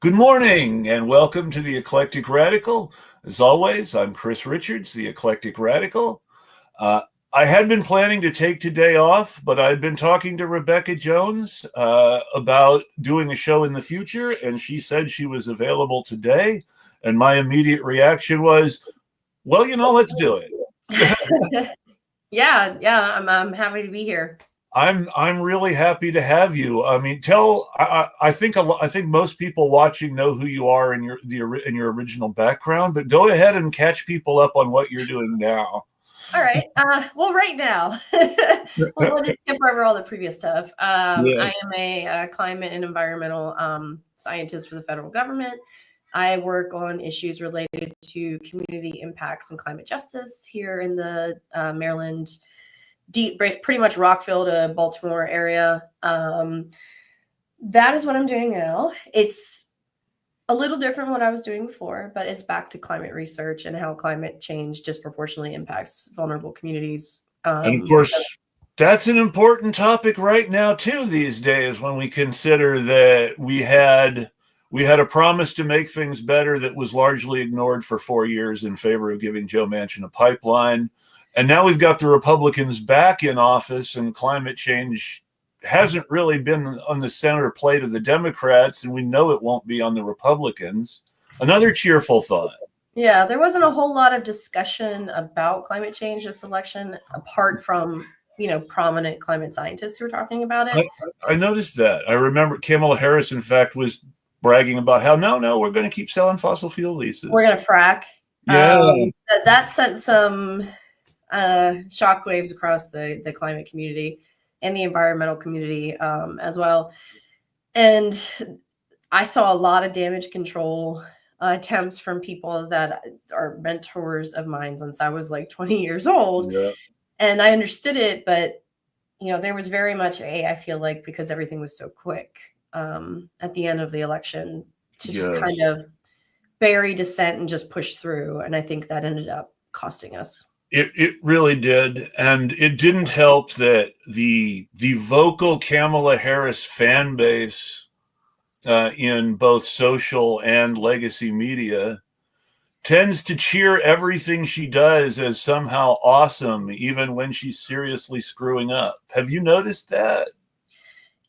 Good morning and welcome to the Eclectic Radical. As always, I'm Chris Richards, the Eclectic Radical. I had been planning to take today off, but I'd been talking to Rebekah Jones about doing a show in the future, and she said she was available today. And my immediate reaction was, well, let's do it. I'm happy to be here. I'm really happy to have you. I mean, I think most people watching know who you are in your original background, but go ahead and catch people up on what you're doing now. All right. Right now, we'll just skip over all the previous stuff. Yes. I am a climate and environmental scientist for the federal government. I work on issues related to community impacts and climate justice here in the Maryland, pretty much Rockville to Baltimore area. That is what I'm doing now. It's a little different what I was doing before, but it's back to climate research and how climate change disproportionately impacts vulnerable communities. And of course, that's an important topic right now too these days, when we consider that we had a promise to make things better that was largely ignored for 4 years in favor of giving Joe Manchin a pipeline. And now we've got the Republicans back in office, and climate change hasn't really been on the center plate of the Democrats, and we know it won't be on the Republicans. Another cheerful thought. Yeah, there wasn't a whole lot of discussion about climate change this election, apart from, prominent climate scientists who were talking about it. I noticed that. I remember Kamala Harris, in fact, was bragging about how, no, we're going to keep selling fossil fuel leases. We're going to frack. Yeah. That sent some shockwaves across the climate community and the environmental community as well. And I saw a lot of damage control attempts from people that are mentors of mine since I was like 20 years old. Yeah. And I understood it, but there was very much I feel like, because everything was so quick at the end of the election, to just kind of bury dissent and just push through. And I think that ended up costing us. It really did. And it didn't help that the vocal Kamala Harris fan base in both social and legacy media tends to cheer everything she does as somehow awesome, even when she's seriously screwing up. Have you noticed that?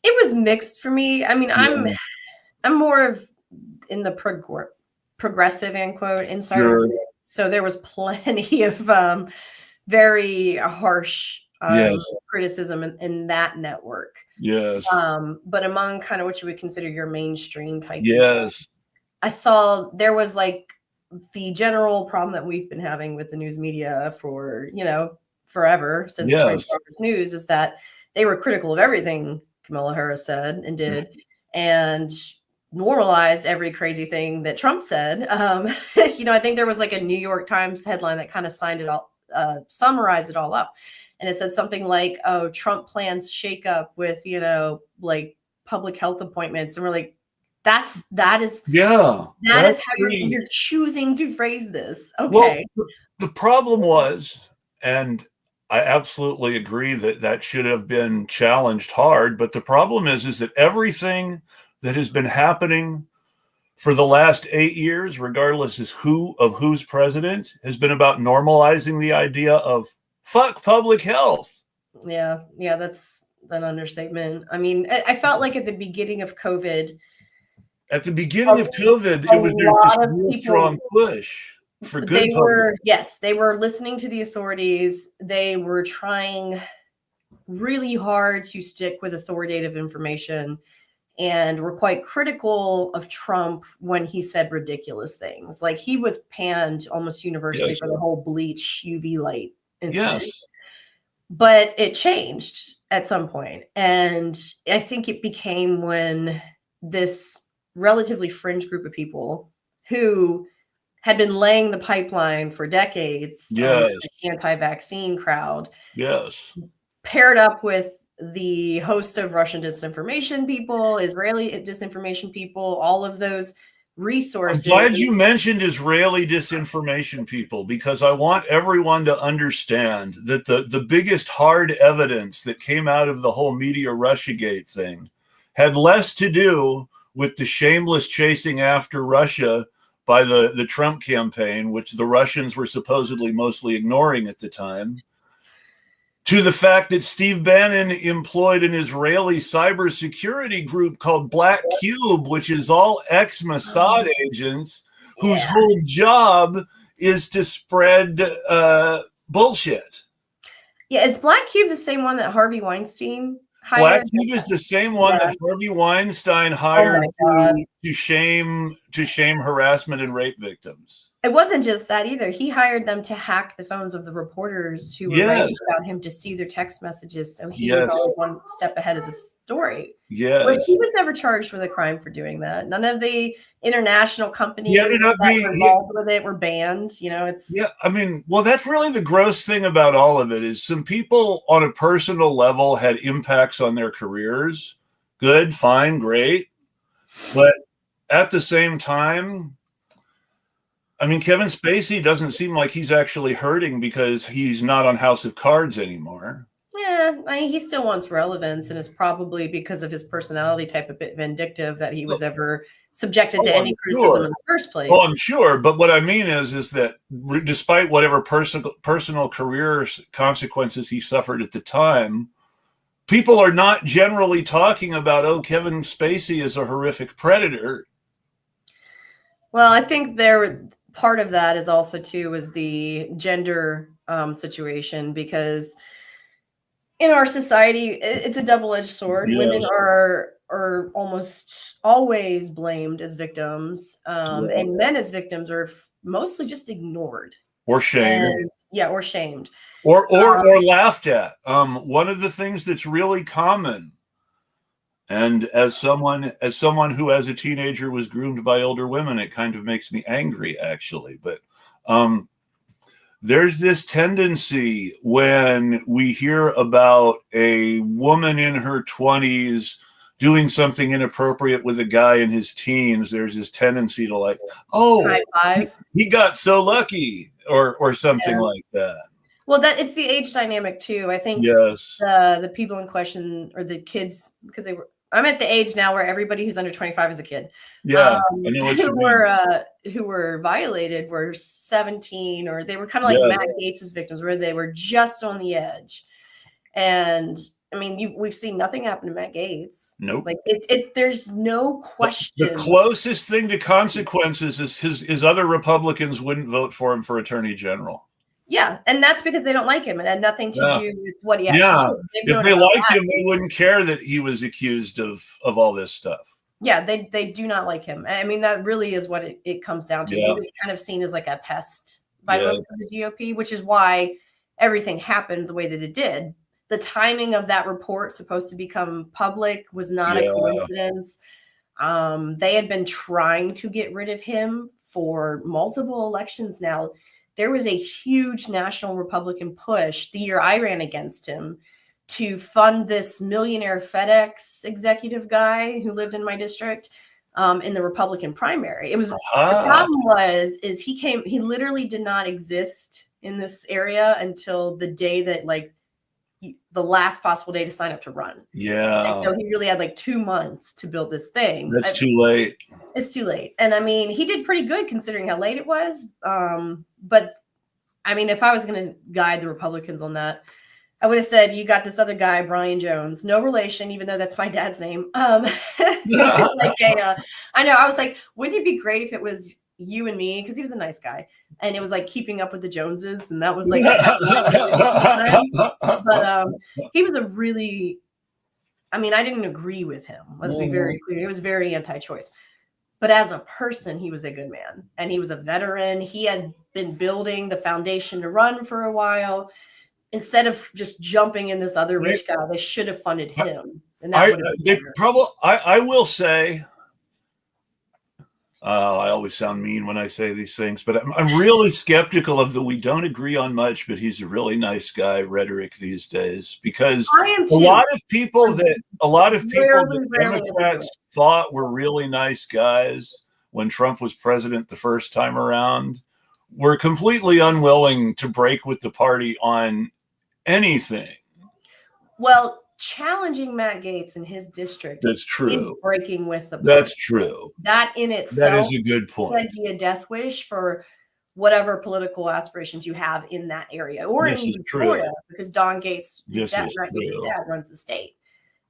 It was mixed for me. I mean, Yeah. I'm more of in the progressive, end quote, inside. Sure. So there was plenty of very harsh criticism in that network. Yes. But among kind of what you would consider your mainstream type. Yes. People, I saw there was like the general problem that we've been having with the news media for, forever since 24 Hours News, is that they were critical of everything Kamala Harris said and did, and normalized every crazy thing that Trump said. I think there was like a New York Times headline that kind of summarized it all up. And it said something like, oh, Trump plans shakeup with, like public health appointments. And we're like, that is how you're choosing to phrase this. Okay. Well, the problem was, and I absolutely agree that should have been challenged hard, but the problem is that everything that has been happening for the last 8 years, regardless of who's president, has been about normalizing the idea of fuck public health. Yeah, that's an understatement. I mean, I felt like at the beginning of COVID. It was there's this real strong push for good. They were listening to the authorities. They were trying really hard to stick with authoritative information, and were quite critical of Trump when he said ridiculous things. Like, he was panned almost universally for the whole bleach UV light incident. Yes. But it changed at some point. And I think it became when this relatively fringe group of people who had been laying the pipeline for decades, the anti-vaccine crowd, paired up with the host of Russian disinformation people, Israeli disinformation people, all of those resources. I'm glad you mentioned Israeli disinformation people, because I want everyone to understand that the biggest hard evidence that came out of the whole media Russiagate thing had less to do with the shameless chasing after Russia by the Trump campaign, which the Russians were supposedly mostly ignoring at the time, to the fact that Steve Bannon employed an Israeli cybersecurity group called Black Cube, which is all ex-Mossad agents whose whole job is to spread bullshit. Yeah, is Black Cube the same one that Harvey Weinstein hired? Black Cube is the same one that Harvey Weinstein hired to shame harassment and rape victims. It wasn't just that either. He hired them to hack the phones of the reporters who were writing about him to see their text messages. So he was always one step ahead of the story. Yes. But he was never charged with a crime for doing that. None of the international companies that were involved with it were banned. You know, it's... Yeah, I mean, well, that's really the gross thing about all of it is some people on a personal level had impacts on their careers. Good, fine, great. But at the same time, I mean, Kevin Spacey doesn't seem like he's actually hurting because he's not on House of Cards anymore. Yeah, I mean, he still wants relevance, and it's probably because of his personality type a bit vindictive that he was ever subjected to any criticism in the first place. Oh, I'm sure. But what I mean is that despite whatever personal career consequences he suffered at the time, people are not generally talking about, oh, Kevin Spacey is a horrific predator. Well, I think part of that is also too is the gender situation, because in our society it's a double-edged sword. Women are almost always blamed as victims, and men as victims are mostly just ignored or shamed. Or shamed or laughed at. One of the things that's really common, and as someone who as a teenager was groomed by older women, it kind of makes me angry, actually. But there's this tendency when we hear about a woman in her 20s doing something inappropriate with a guy in his teens, there's this tendency to like, oh, he got so lucky, or something like that. Well, it's the age dynamic too. I think the people in question, or the kids, because I'm at the age now where everybody who's under 25 is a kid. Yeah, who were violated were 17, or they were kind of like Matt Gaetz' victims, where they were just on the edge. And I mean, we've seen nothing happen to Matt Gaetz. Nope. Like there's no question. The closest thing to consequences is his other Republicans wouldn't vote for him for attorney general. Yeah, and that's because they don't like him. It had nothing to do with what he actually did. If they liked him, they wouldn't care that he was accused of all this stuff. Yeah, they do not like him. I mean, that really is what it comes down to. He was kind of seen as like a pest by most of the GOP, which is why everything happened the way that it did. The timing of that report supposed to become public was not a coincidence. They had been trying to get rid of him for multiple elections now. There was a huge national Republican push the year I ran against him to fund this millionaire FedEx executive guy who lived in my district in the Republican primary. It was the problem is he literally did not exist in this area until the day that the last possible day to sign up to run. Yeah. And so he really had like 2 months to build this thing. That's too late. It's too late. And I mean, he did pretty good considering how late it was. But I mean, if I was going to guide the Republicans on that, I would have said, you got this other guy, Rebekah Jones, no relation, even though that's my dad's name. I know. I was like, wouldn't it be great if it was you and me? Because he was a nice guy. And it was like Keeping Up with the Joneses. And that was like, but he was a really, I mean, I didn't agree with him. Let's be very clear. He was very anti-choice. But as a person, he was a good man. And he was a veteran. He had been building the foundation to run for a while. Instead of just jumping in this other rich guy, they should have funded him. And that I will say, I always sound mean when I say these things, but I'm really skeptical of the "we don't agree on much, but he's a really nice guy" rhetoric these days, because a lot of people that Democrats thought were really nice guys when Trump was president the first time around were completely unwilling to break with the party on anything. Well, challenging Matt Gaetz in his district That's true. is breaking with the party. That's true. That in itself, that is a good point. Could be a death wish for whatever political aspirations you have in that area, or in even Florida, because Don Gaetz, Matt Gaetz's dad, runs the state.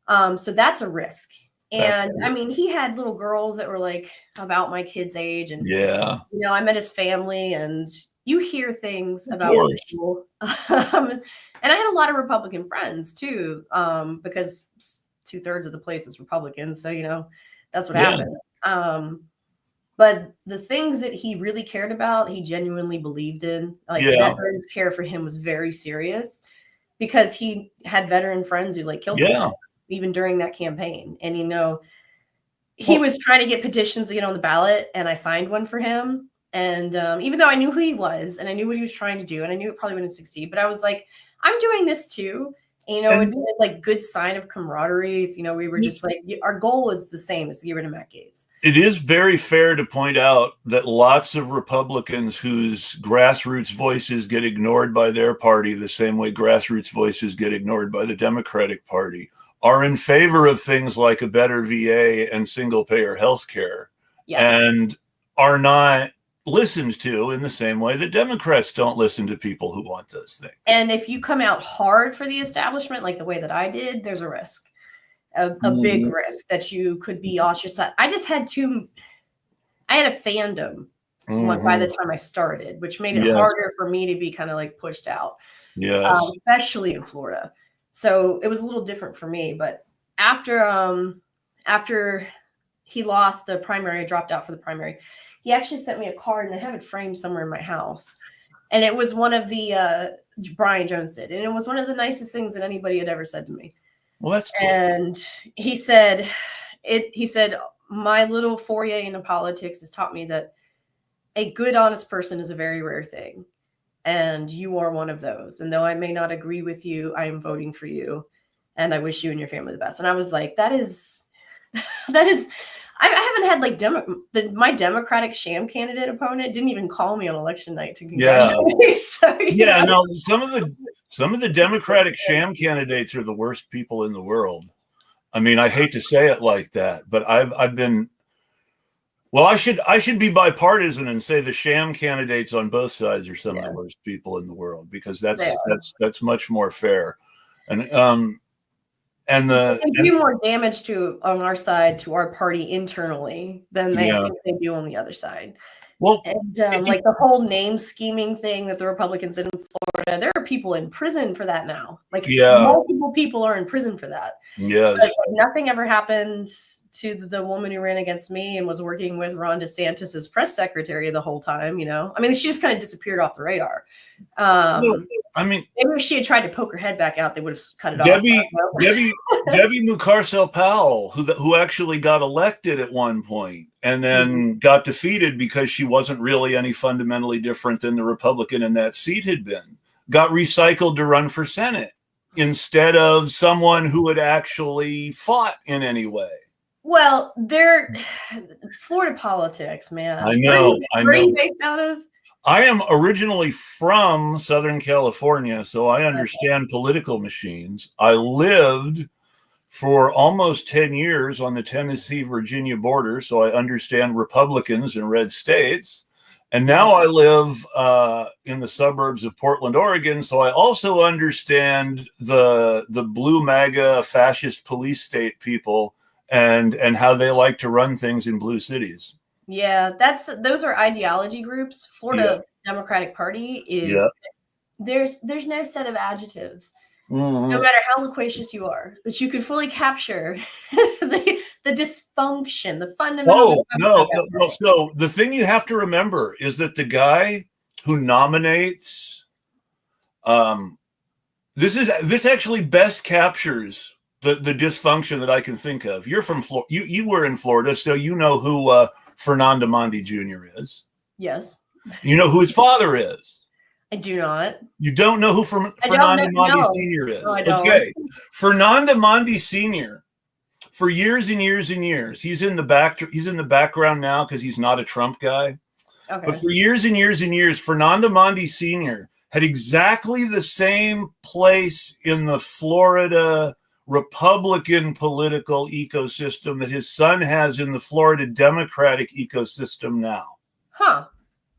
So that's a risk. And I mean, he had little girls that were like about my kid's age, and I met his family, and you hear things about people. And I had a lot of Republican friends too, because 2/3 of the place is Republican. So, that's what happened. But the things that he really cared about, he genuinely believed in. Like veterans care for him was very serious, because he had veteran friends who like killed themselves even during that campaign. And, he was trying to get petitions to get on the ballot, and I signed one for him. And even though I knew who he was and I knew what he was trying to do, and I knew it probably wouldn't succeed, but I was like, I'm doing this too. And, it would be like good sign of camaraderie if, we were just like, our goal was the same, as to get rid of Matt Gaetz. It is very fair to point out that lots of Republicans whose grassroots voices get ignored by their party the same way grassroots voices get ignored by the Democratic Party are in favor of things like a better VA and single payer health care, and are not listened to in the same way that Democrats don't listen to people who want those things. And if you come out hard for the establishment, like the way that I did, there's a risk, a big risk that you could be ostracized. I had a fandom by the time I started, which made it harder for me to be kind of like pushed out, especially in Florida. So it was a little different for me. But after he lost the primary, I dropped out for the primary. He actually sent me a card, and I have it framed somewhere in my house. And it was one of the Brian Jones did, and it was one of the nicest things that anybody had ever said to me. Well, that's cool. And he said, my little foray into politics has taught me that a good, honest person is a very rare thing. And you are one of those. And though I may not agree with you, I am voting for you. And I wish you and your family the best. And I was like, that is, I haven't had like my Democratic sham candidate opponent didn't even call me on election night to congratulate me. So, no, some of the Democratic sham candidates are the worst people in the world. I mean, I hate to say it like that, but I've been. Well, I should be bipartisan and say the sham candidates on both sides are some of the worst people in the world, because that's much more fair. And they do more damage on our side to our party internally than they think they do on the other side. Well, and like the whole name scheming thing that the Republicans did in Florida, there are people in prison for that now. Like multiple people are in prison for that. Yes. But nothing ever happened to the woman who ran against me and was working with Ron DeSantis's press secretary the whole time. I mean, she just kind of disappeared off the radar. I mean, maybe if she had tried to poke her head back out, they would have cut it off. Debbie Mucarsel-Powell, who actually got elected at one point and then got defeated because she wasn't really any fundamentally different than the Republican in that seat had been, got recycled to run for Senate instead of someone who had actually fought in any way. Well, they're Florida politics, man. I know. Where are you based out of? I am originally from Southern California, so I understand political machines. I lived for almost 10 years on the Tennessee-Virginia border, so I understand Republicans in red states. And now I live in the suburbs of Portland, Oregon, so I also understand the blue MAGA fascist police state people and how they like to run things in blue cities. Yeah, those are ideology groups. Florida Democratic Party is there's no set of adjectives, no matter how loquacious you are, that you could fully capture the dysfunction, the fundamental. No. So the thing you have to remember is that the guy who nominates, this actually best captures the dysfunction that I can think of. You're from Florida. You were in Florida, so you know who Fernando Mondi Jr. is. Yes. You know who his father is. I do not. You don't know who Fernando Mondi Sr. is. No, I don't. Okay. Fernando Mondi Sr. for years and years and years. He's in the background now because he's not a Trump guy. Okay. But for years and years and years, Fernando Mondi Sr. had exactly the same place in the Florida Republican political ecosystem that his son has in the Florida Democratic ecosystem now. Huh.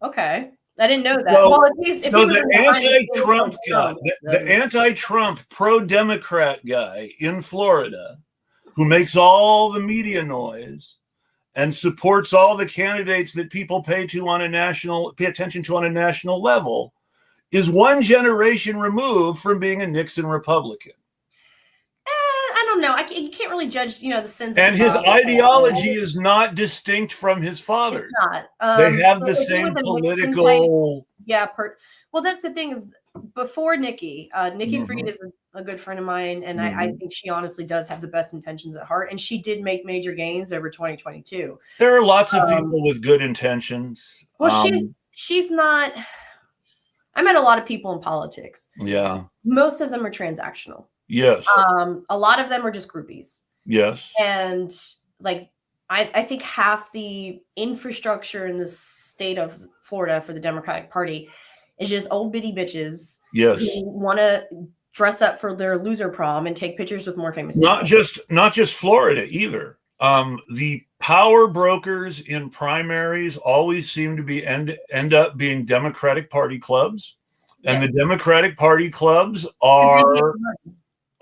Okay. I didn't know that. So, well, at least if he was the anti-Trump guy, the anti-Trump pro-Democrat guy in Florida, who makes all the media noise and supports all the candidates that people pay attention to on a national level, is one generation removed from being a Nixon Republican. I don't know. You can't really judge, the sins. And his ideology is not distinct from his father's. It's not. They have the same political. Well, that's the thing is, before Nikki Fried is a good friend of mine, and I think she honestly does have the best intentions at heart, and she did make major gains over 2022. There are lots of people with good intentions. Well, she's not. I met a lot of people in politics. Yeah. Most of them are transactional. Yes. A lot of them are just groupies. Yes. And I think half the infrastructure in the state of Florida for the Democratic Party is just old bitty bitches who want to dress up for their loser prom and take pictures with more famous people. Not just Florida either. The power brokers in primaries always seem to be end up being Democratic Party clubs, and the Democratic Party clubs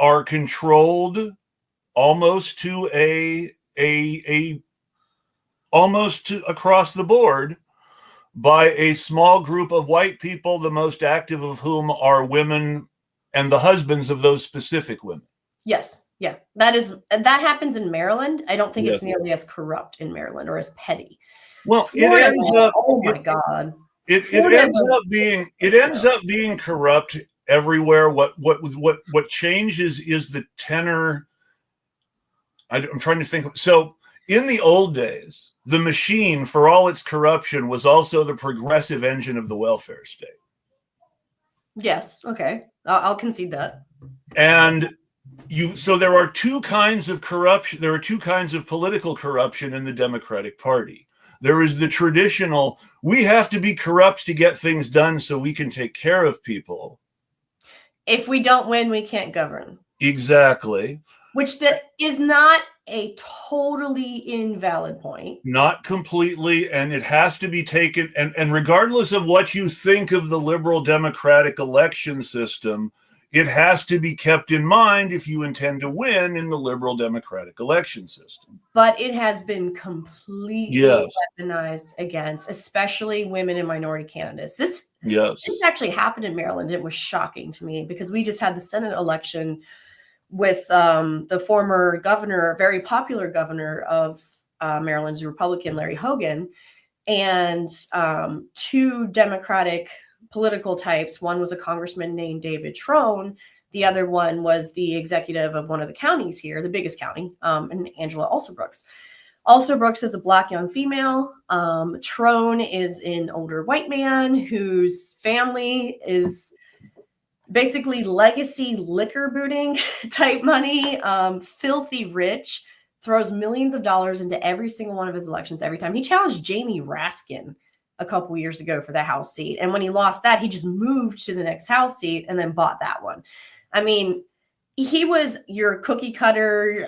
are controlled almost almost across the board by a small group of white people, the most active of whom are women and the husbands of those specific women. Yes. Yeah. That happens in Maryland. I don't think it's nearly as corrupt in Maryland or as petty. Well, Florida, it ends up. Oh my God. It ends up being corrupt everywhere. What changes is the tenor. I'm trying to think. So in the old days, the machine, for all its corruption, was also the progressive engine of the welfare state. Yes. Okay. I'll concede that. And so there are two kinds of corruption. There are two kinds of political corruption in the Democratic Party. There is the traditional, we have to be corrupt to get things done so we can take care of people. If we don't win, we can't govern. Exactly. Which is not a totally invalid point. Not completely, and it has to be taken, and regardless of what you think of the liberal democratic election system, it has to be kept in mind if you intend to win in the liberal democratic election system. But it has been completely weaponized against, especially women and minority candidates. This actually happened in Maryland. It was shocking to me because we just had the Senate election with the former governor, very popular governor of Maryland's Republican, Larry Hogan, and two Democratic political types. One was a congressman named David Trone. The other one was the executive of one of the counties here, the biggest county, and Angela Alsobrooks. Alsobrooks is a Black young female. Trone is an older white man whose family is basically legacy liquor booting type money, filthy rich, throws millions of dollars into every single one of his elections every time. He challenged Jamie Raskin a couple years ago for the House seat. And when he lost that, he just moved to the next House seat and then bought that one. I mean, he was your cookie cutter,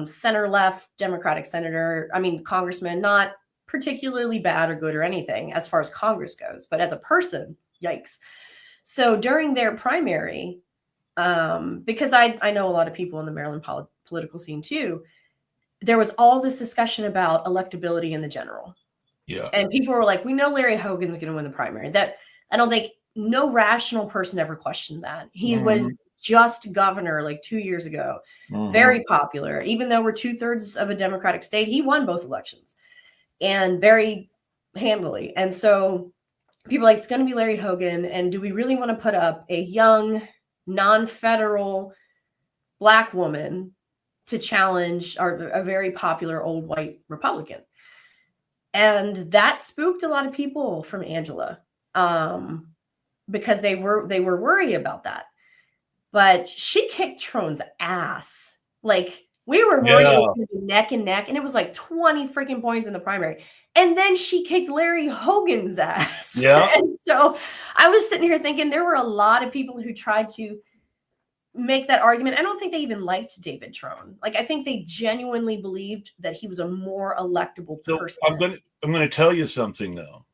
center left Democratic senator. I mean, congressman, not particularly bad or good or anything as far as Congress goes, but as a person, yikes. So during their primary, because I know a lot of people in the Maryland political scene too, there was all this discussion about electability in the general. Yeah. And people were like, we know Larry Hogan's going to win the primary. That I don't think no rational person ever questioned that. He was just governor like 2 years ago, very popular. Even though we're 2/3 of a Democratic state, he won both elections and very handily. And so people are like, it's going to be Larry Hogan. And do we really want to put up a young, non-federal Black woman to challenge a very popular old white Republican? And that spooked a lot of people from Angela because they were worried about that. But she kicked Trone's ass. Like, we were worried it was going to be neck and neck, and it was like 20 freaking points in the primary. And then she kicked Larry Hogan's ass. Yeah. And so I was sitting here thinking there were a lot of people who tried to make that argument. I don't think they even liked David Trone. Like, I think they genuinely believed that he was a more electable person. I'm going to tell you something, though.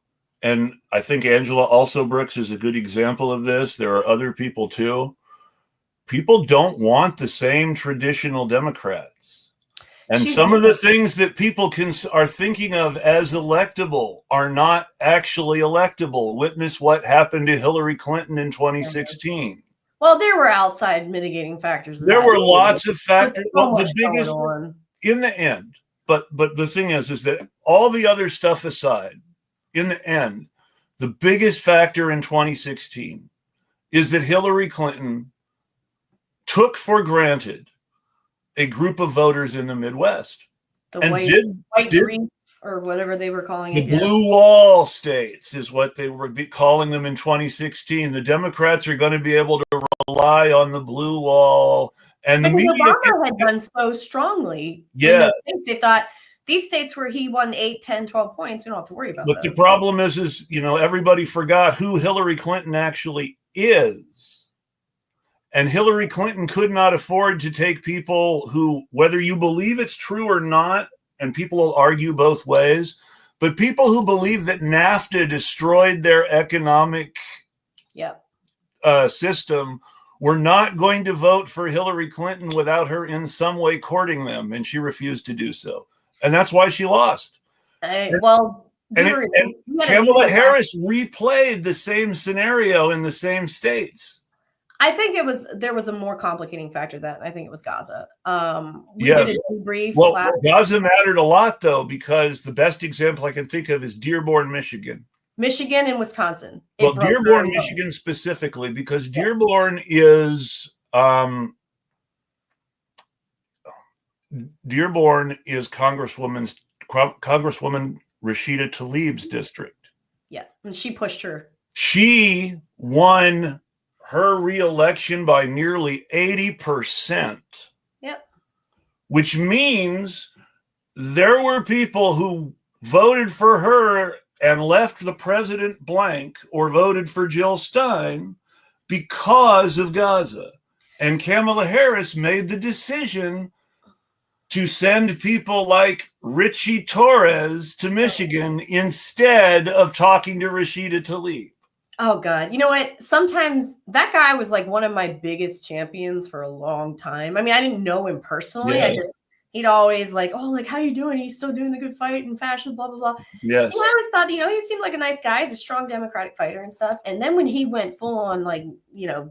And I think Angela also Brooks is a good example of this. There are other people, too. People don't want the same traditional Democrats. And some of the things that people are thinking of as electable are not actually electable. Witness what happened to Hillary Clinton in 2016. Well, there were outside mitigating factors. There were lots of factors. Well, the biggest in the end, but the thing is that all the other stuff aside, in the end, the biggest factor in 2016 is that Hillary Clinton took for granted a group of voters in the Midwest. The white brief, or whatever they were calling it. The blue wall states is what they were calling them in 2016. The Democrats are going to be able to rely on the blue wall. And the media Obama had done so strongly. Yeah. They thought these states where he won 8, 10, 12 points, we don't have to worry about that. But the problem is, everybody forgot who Hillary Clinton actually is. And Hillary Clinton could not afford to take people who, whether you believe it's true or not, and people will argue both ways, but people who believe that NAFTA destroyed their economic system were not going to vote for Hillary Clinton without her in some way courting them, and she refused to do so. And that's why she lost. And Kamala Harris replayed the same scenario in the same states. I think there was a more complicating factor that I think it was Gaza. We did a debrief. Well, Gaza mattered a lot, though, because the best example I can think of is Dearborn, Michigan. Michigan and Wisconsin. Well, Dearborn, Michigan specifically, because Dearborn is Congresswoman Rashida Tlaib's district. Yeah, and she pushed her. She won her re-election by nearly 80%. Yep. Which means there were people who voted for her and left the president blank or voted for Jill Stein because of Gaza. And Kamala Harris made the decision to send people like Richie Torres to Michigan instead of talking to Rashida Tlaib. Oh, God. You know what? Sometimes that guy was like one of my biggest champions for a long time. I mean, I didn't know him personally. Yes. He'd always like, oh, like, how you doing? He's still doing the good fight and fashion, blah, blah, blah. Yes. And I always thought, he seemed like a nice guy. He's a strong Democratic fighter and stuff. And then when he went full on, like,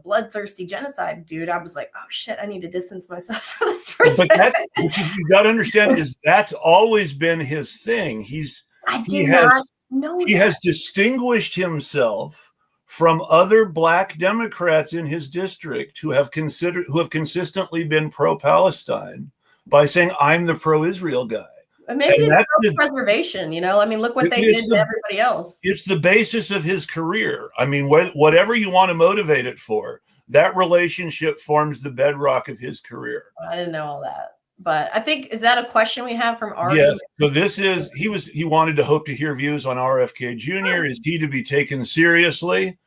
bloodthirsty genocide, dude, I was like, oh, shit, I need to distance myself from this person. But what you got to understand is that's always been his thing. He has distinguished himself from other black Democrats in his district who have consistently been pro-Palestine by saying, I'm the pro-Israel guy. Maybe it's self-preservation, I mean, look what they did to everybody else. It's the basis of his career. I mean, whatever you want to motivate it for, that relationship forms the bedrock of his career. I didn't know all that. But I think, is that a question we have from Ari? Yes. So he wanted to hope to hear views on RFK Jr. Is he to be taken seriously?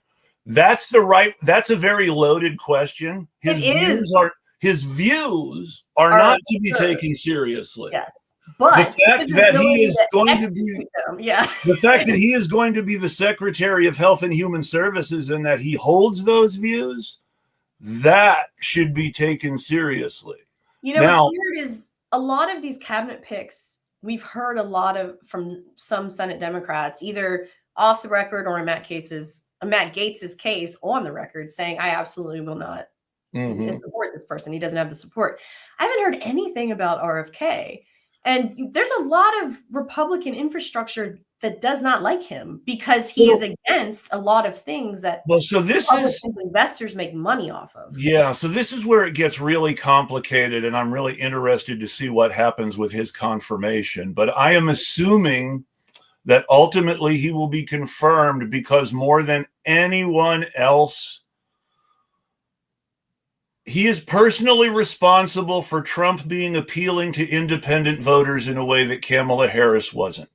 That's a very loaded question. His views are not to be taken seriously. Yes. But the fact that he is going to be the fact that he is going to be the Secretary of Health and Human Services and that he holds those views, that should be taken seriously. What's weird is a lot of these cabinet picks, we've heard a lot from some Senate Democrats, either off the record or in Matt Gaetz's case on the record, saying, I absolutely will not support this person. He doesn't have the support. I haven't heard anything about RFK. And there's a lot of Republican infrastructure that does not like him because he is against a lot of things that investors make money off of. Yeah, so this is where it gets really complicated, and I'm really interested to see what happens with his confirmation. But I am assuming that ultimately he will be confirmed because more than anyone else, he is personally responsible for Trump being appealing to independent voters in a way that Kamala Harris wasn't.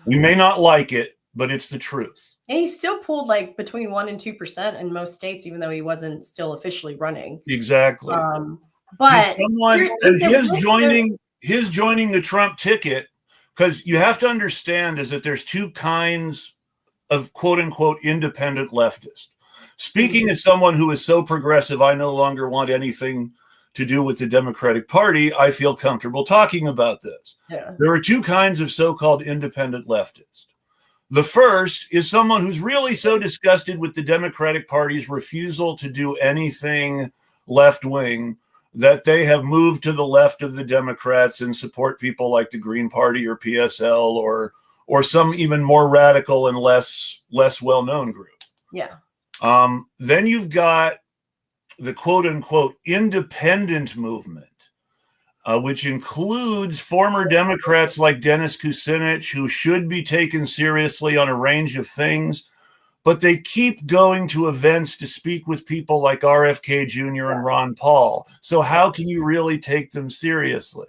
We may not like it, but it's the truth. And he still pulled like between 1% and 2% in most states, even though he wasn't still officially running. Exactly. But someone, and his joining the Trump ticket, because you have to understand is that there's two kinds of quote unquote independent leftists. Speaking as someone who is so progressive, I no longer want anything to do with the Democratic Party. I feel comfortable talking about this. Yeah. There are two kinds of so-called independent leftists. The first is someone who's really so disgusted with the Democratic Party's refusal to do anything left-wing that they have moved to the left of the Democrats and support people like the Green Party or PSL or some even more radical and less well-known group. Yeah. Then you've got the quote-unquote independent movement, which includes former Democrats like Dennis Kucinich, who should be taken seriously on a range of things, but they keep going to events to speak with people like RFK Jr. and Ron Paul. So how can you really take them seriously?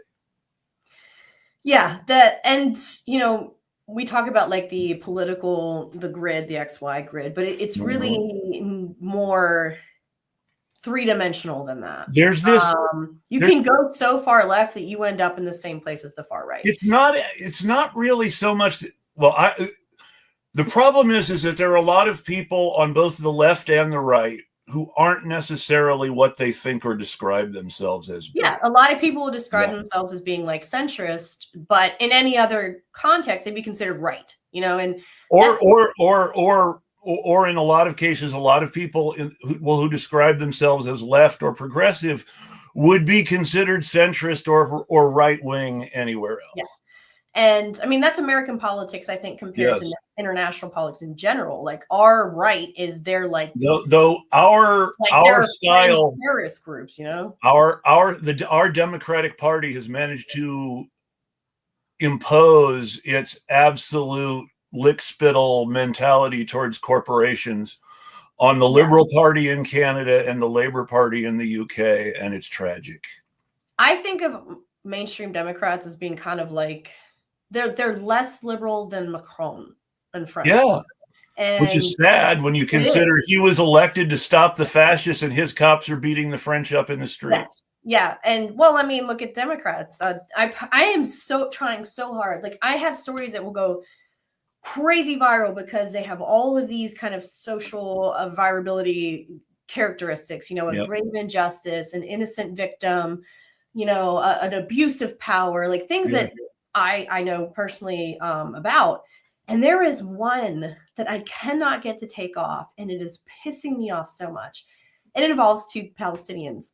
Yeah, and you know, we talk about like the political, the grid, the XY grid, but it's really more three-dimensional than that. There's this. You can go so far left that you end up in the same place as the far right. It's not really so much. The problem is that there are a lot of people on both the left and the right who aren't necessarily what they think or describe themselves as being. Yeah, a lot of people will describe themselves as being like centrist, but in any other context, they'd be considered right, you know, and or in a lot of cases, a lot of people who describe themselves as left or progressive would be considered centrist or right wing anywhere else. Yeah. And I mean, that's American politics, I think, compared to international politics in general. Like our right is their like though our style terrorist groups, you know, our Democratic Party has managed to impose its absolute lickspittle mentality towards corporations on the Liberal Party in Canada and the Labour Party in the UK, and it's tragic. I think of mainstream Democrats as being kind of like they're less liberal than Macron in France. Yeah. And which is sad when you consider he was elected to stop the fascists and his cops are beating the French up in the streets. Yes. Yeah. And well, I mean, look at Democrats. I am trying so hard. Like I have stories that will go crazy viral because they have all of these kind of social virability characteristics, you know, a grave injustice, an innocent victim, you know, an abuse of power, like things that I know personally about. And there is one that I cannot get to take off, and it is pissing me off so much. And it involves two Palestinians.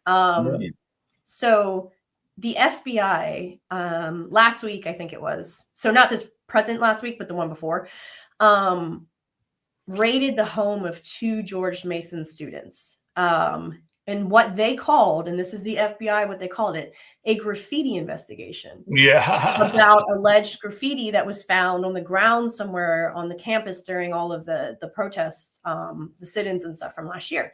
So the FBI last week, I think it was, so not this present last week, but the one before, raided the home of two George Mason students. And what they called, and this is the FBI, what they called it, a graffiti investigation. Yeah. About alleged graffiti that was found on the ground somewhere on the campus during all of the protests, the sit-ins and stuff from last year.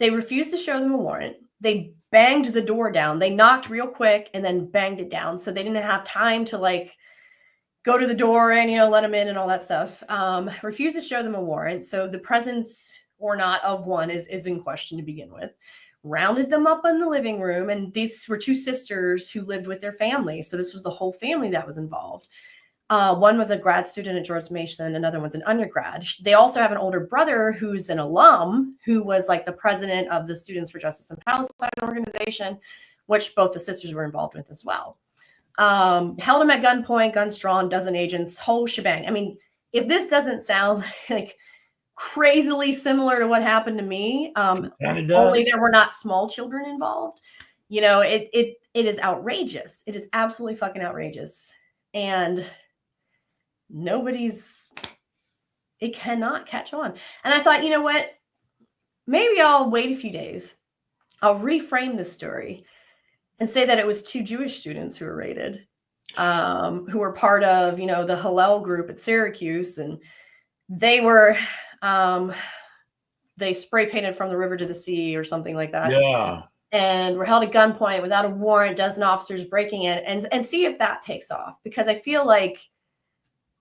They refused to show them a warrant. They banged the door down. They knocked real quick and then banged it down. So they didn't have time to like go to the door and, you know, let them in and all that stuff. Refused to show them a warrant. So the presence or not of one is in question to begin with. Rounded them up in the living room. And these were two sisters who lived with their family. So this was the whole family that was involved. One was a grad student at George Mason. Another one's an undergrad. They also have an older brother who's an alum who was like the president of the Students for Justice in Palestine organization, which both the sisters were involved with as well. Held him at gunpoint, guns drawn, dozen agents, whole shebang. I mean, if this doesn't sound like crazily similar to what happened to me, only there were not small children involved, you know, it is outrageous. It is absolutely fucking outrageous. And it cannot catch on. And I thought, you know what, maybe I'll wait a few days. I'll reframe the story and say that it was two Jewish students who were raided, who were part of, you know, the Hillel group at Syracuse. And they were, they spray painted From the River to the Sea or something like that. Yeah. And were held at gunpoint without a warrant, dozen officers breaking in, and see if that takes off. Because I feel like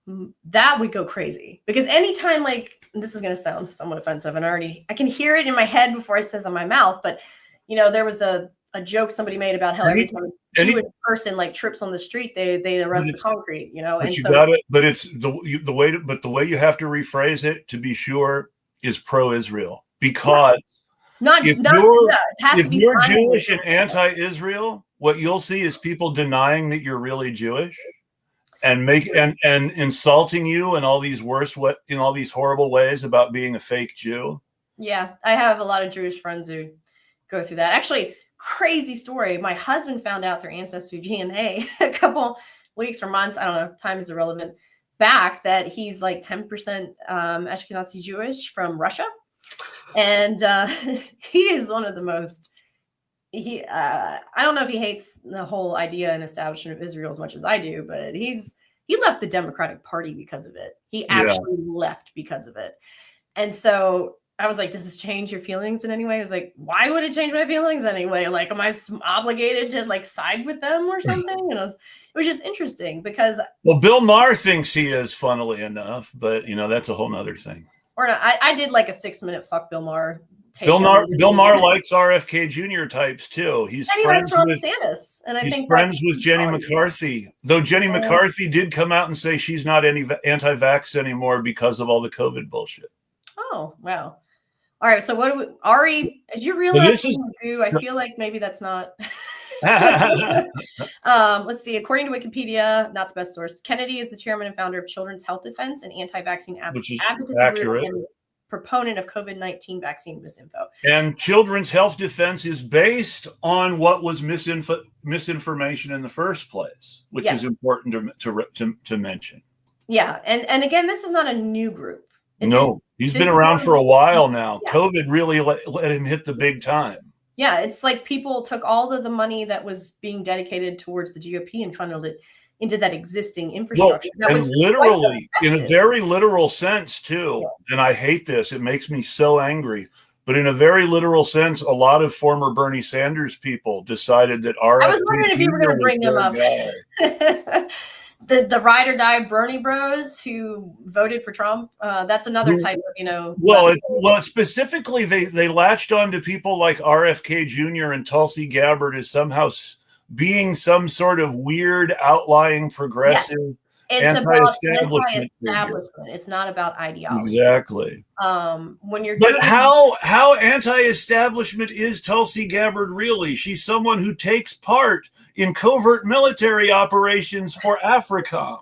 that would go crazy. Because anytime, like, this is going to sound somewhat offensive, and I can hear it in my head before it says on my mouth, but there was a joke somebody made about how every time a Jewish person like trips on the street, they arrest the concrete, But and you got it. But it's the way you have to rephrase it to be sure is pro-Israel, because if you're Jewish and anti-Israel, what you'll see is people denying that you're really Jewish and and insulting you in all these all these horrible ways about being a fake Jew. Yeah, I have a lot of Jewish friends who go through that. Actually, crazy story. My husband found out through Ancestry DNA a couple weeks or months, I don't know, time is irrelevant, back, that he's like 10% Ashkenazi Jewish from Russia. And he is one of the most, I don't know if he hates the whole idea and establishment of Israel as much as I do, but he left the Democratic Party because of it. He actually left because of it. And so I was like, does this change your feelings in any way? I was like, why would it change my feelings anyway? Like, am I obligated to like side with them or something? And it was just interesting because. Well, Bill Maher thinks he is, funnily enough, but that's a whole nother thing. Or no, I did like a 6-minute fuck Bill Maher. Bill Maher likes RFK Jr. types too. He's friends with DeSantis, and he's friends with Jenny McCarthy. Though Jenny McCarthy did come out and say she's not anti-vax anymore because of all the COVID bullshit. Oh wow! All right, so what do we, Ari? As you realize, I feel like maybe that's not. Let's see. According to Wikipedia, not the best source, Kennedy is the chairman and founder of Children's Health Defense and anti-vaccine advocacy group and proponent of COVID-19 vaccine misinfo. And Children's Health Defense is based on what was misinformation in the first place, which is important to mention. Yeah, and again, this is not a new group. He's been around for a while now. Yeah. COVID really let him hit the big time. Yeah, it's like people took all of the money that was being dedicated towards the GOP and funneled it into that existing infrastructure. Well, and literally, in a very literal sense, too, and I hate this, it makes me so angry, but in a very literal sense, a lot of former Bernie Sanders people decided that I was wondering if you were going to bring them up. The ride or die Bernie bros who voted for Trump. That's another type of, Well, specifically, they latched on to people like RFK Jr. and Tulsi Gabbard as somehow being some sort of weird, outlying, progressive, anti-establishment. It's not about ideology. Exactly. But how anti-establishment is Tulsi Gabbard really? She's someone who takes part in covert military operations for AFRICOM.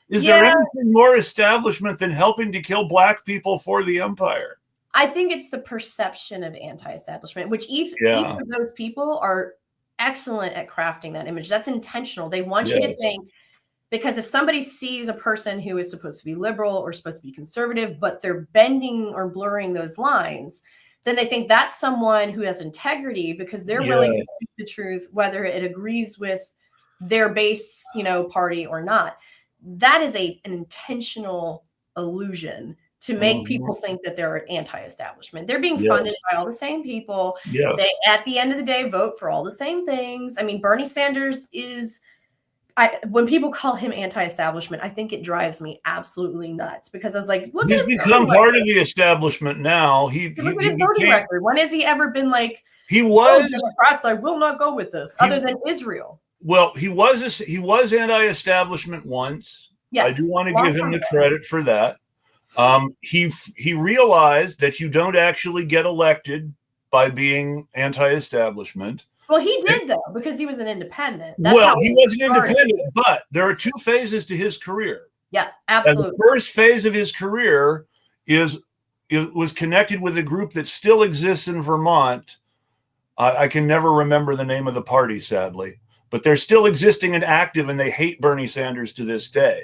Is there anything more establishment than helping to kill Black people for the empire? I think it's the perception of anti-establishment, which each of those people are excellent at crafting that image. That's intentional. They want you to think, because if somebody sees a person who is supposed to be liberal or supposed to be conservative, but they're bending or blurring those lines, then they think that's someone who has integrity because they're willing to speak the truth, whether it agrees with their base, party or not. That is an intentional illusion to make people think that they're anti-establishment. They're being funded by all the same people. They, at the end of the day, vote for all the same things. I mean, Bernie Sanders is... when people call him anti-establishment, I think it drives me absolutely nuts because I was like, look, he's become part of the establishment now. Look at his voting record. When has he ever been like, he was Democrats, I will not go with this, other than Israel? Well, he was anti-establishment once. Yes, I do want to give him the credit for that. He realized that you don't actually get elected by being anti-establishment. Well, he did, though, because he was an independent. He was an independent, but there are two phases to his career. Yeah, absolutely. And the first phase of his career was connected with a group that still exists in Vermont. I can never remember the name of the party, sadly, but they're still existing and active, and they hate Bernie Sanders to this day.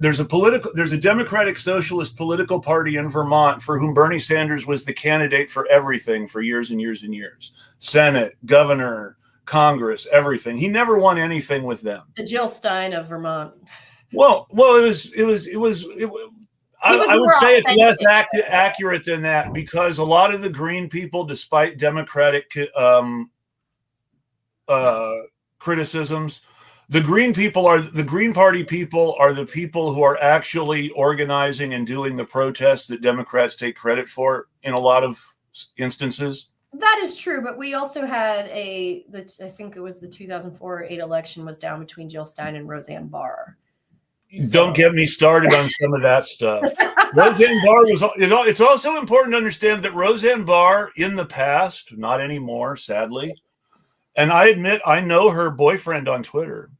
There's a Democratic Socialist political party in Vermont for whom Bernie Sanders was the candidate for everything for years and years and years. Senate, governor, Congress, everything. He never won anything with them. The Jill Stein of Vermont. Well, I would say it's less accurate than that because a lot of the Green people, despite Democratic criticisms, The Green Party people are the people who are actually organizing and doing the protests that Democrats take credit for in a lot of instances. That is true, but we also had I think it was the 2004-08 election was down between Jill Stein and Roseanne Barr. Don't get me started on some of that stuff. Roseanne Barr it's also important to understand that Roseanne Barr in the past, not anymore, sadly, and I admit I know her boyfriend on Twitter.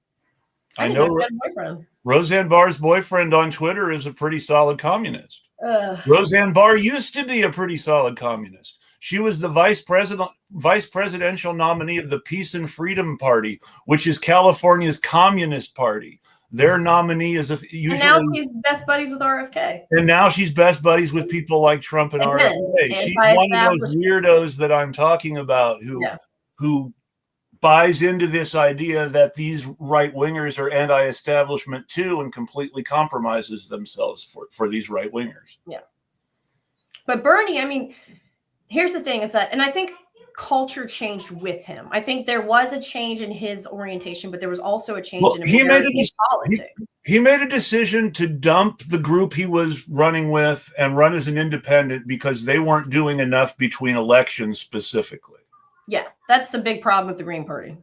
I know boyfriend. Roseanne Barr's boyfriend on Twitter is a pretty solid communist. Roseanne Barr used to be a pretty solid communist. She was the vice presidential nominee of the Peace and Freedom Party, which is California's Communist Party. Their nominee is usually. And now she's best buddies with RFK. And now she's best buddies with people like Trump and RFK. She's one of those weirdos that I'm talking about who buys into this idea that these right-wingers are anti-establishment too and completely compromises themselves for these right-wingers. Yeah. But Bernie, I mean, here's the thing is that, and I think culture changed with him. I think there was a change in his orientation, but there was also a change in American politics. He made a decision to dump the group he was running with and run as an independent because they weren't doing enough between elections specifically. Yeah, that's a big problem with the Green Party.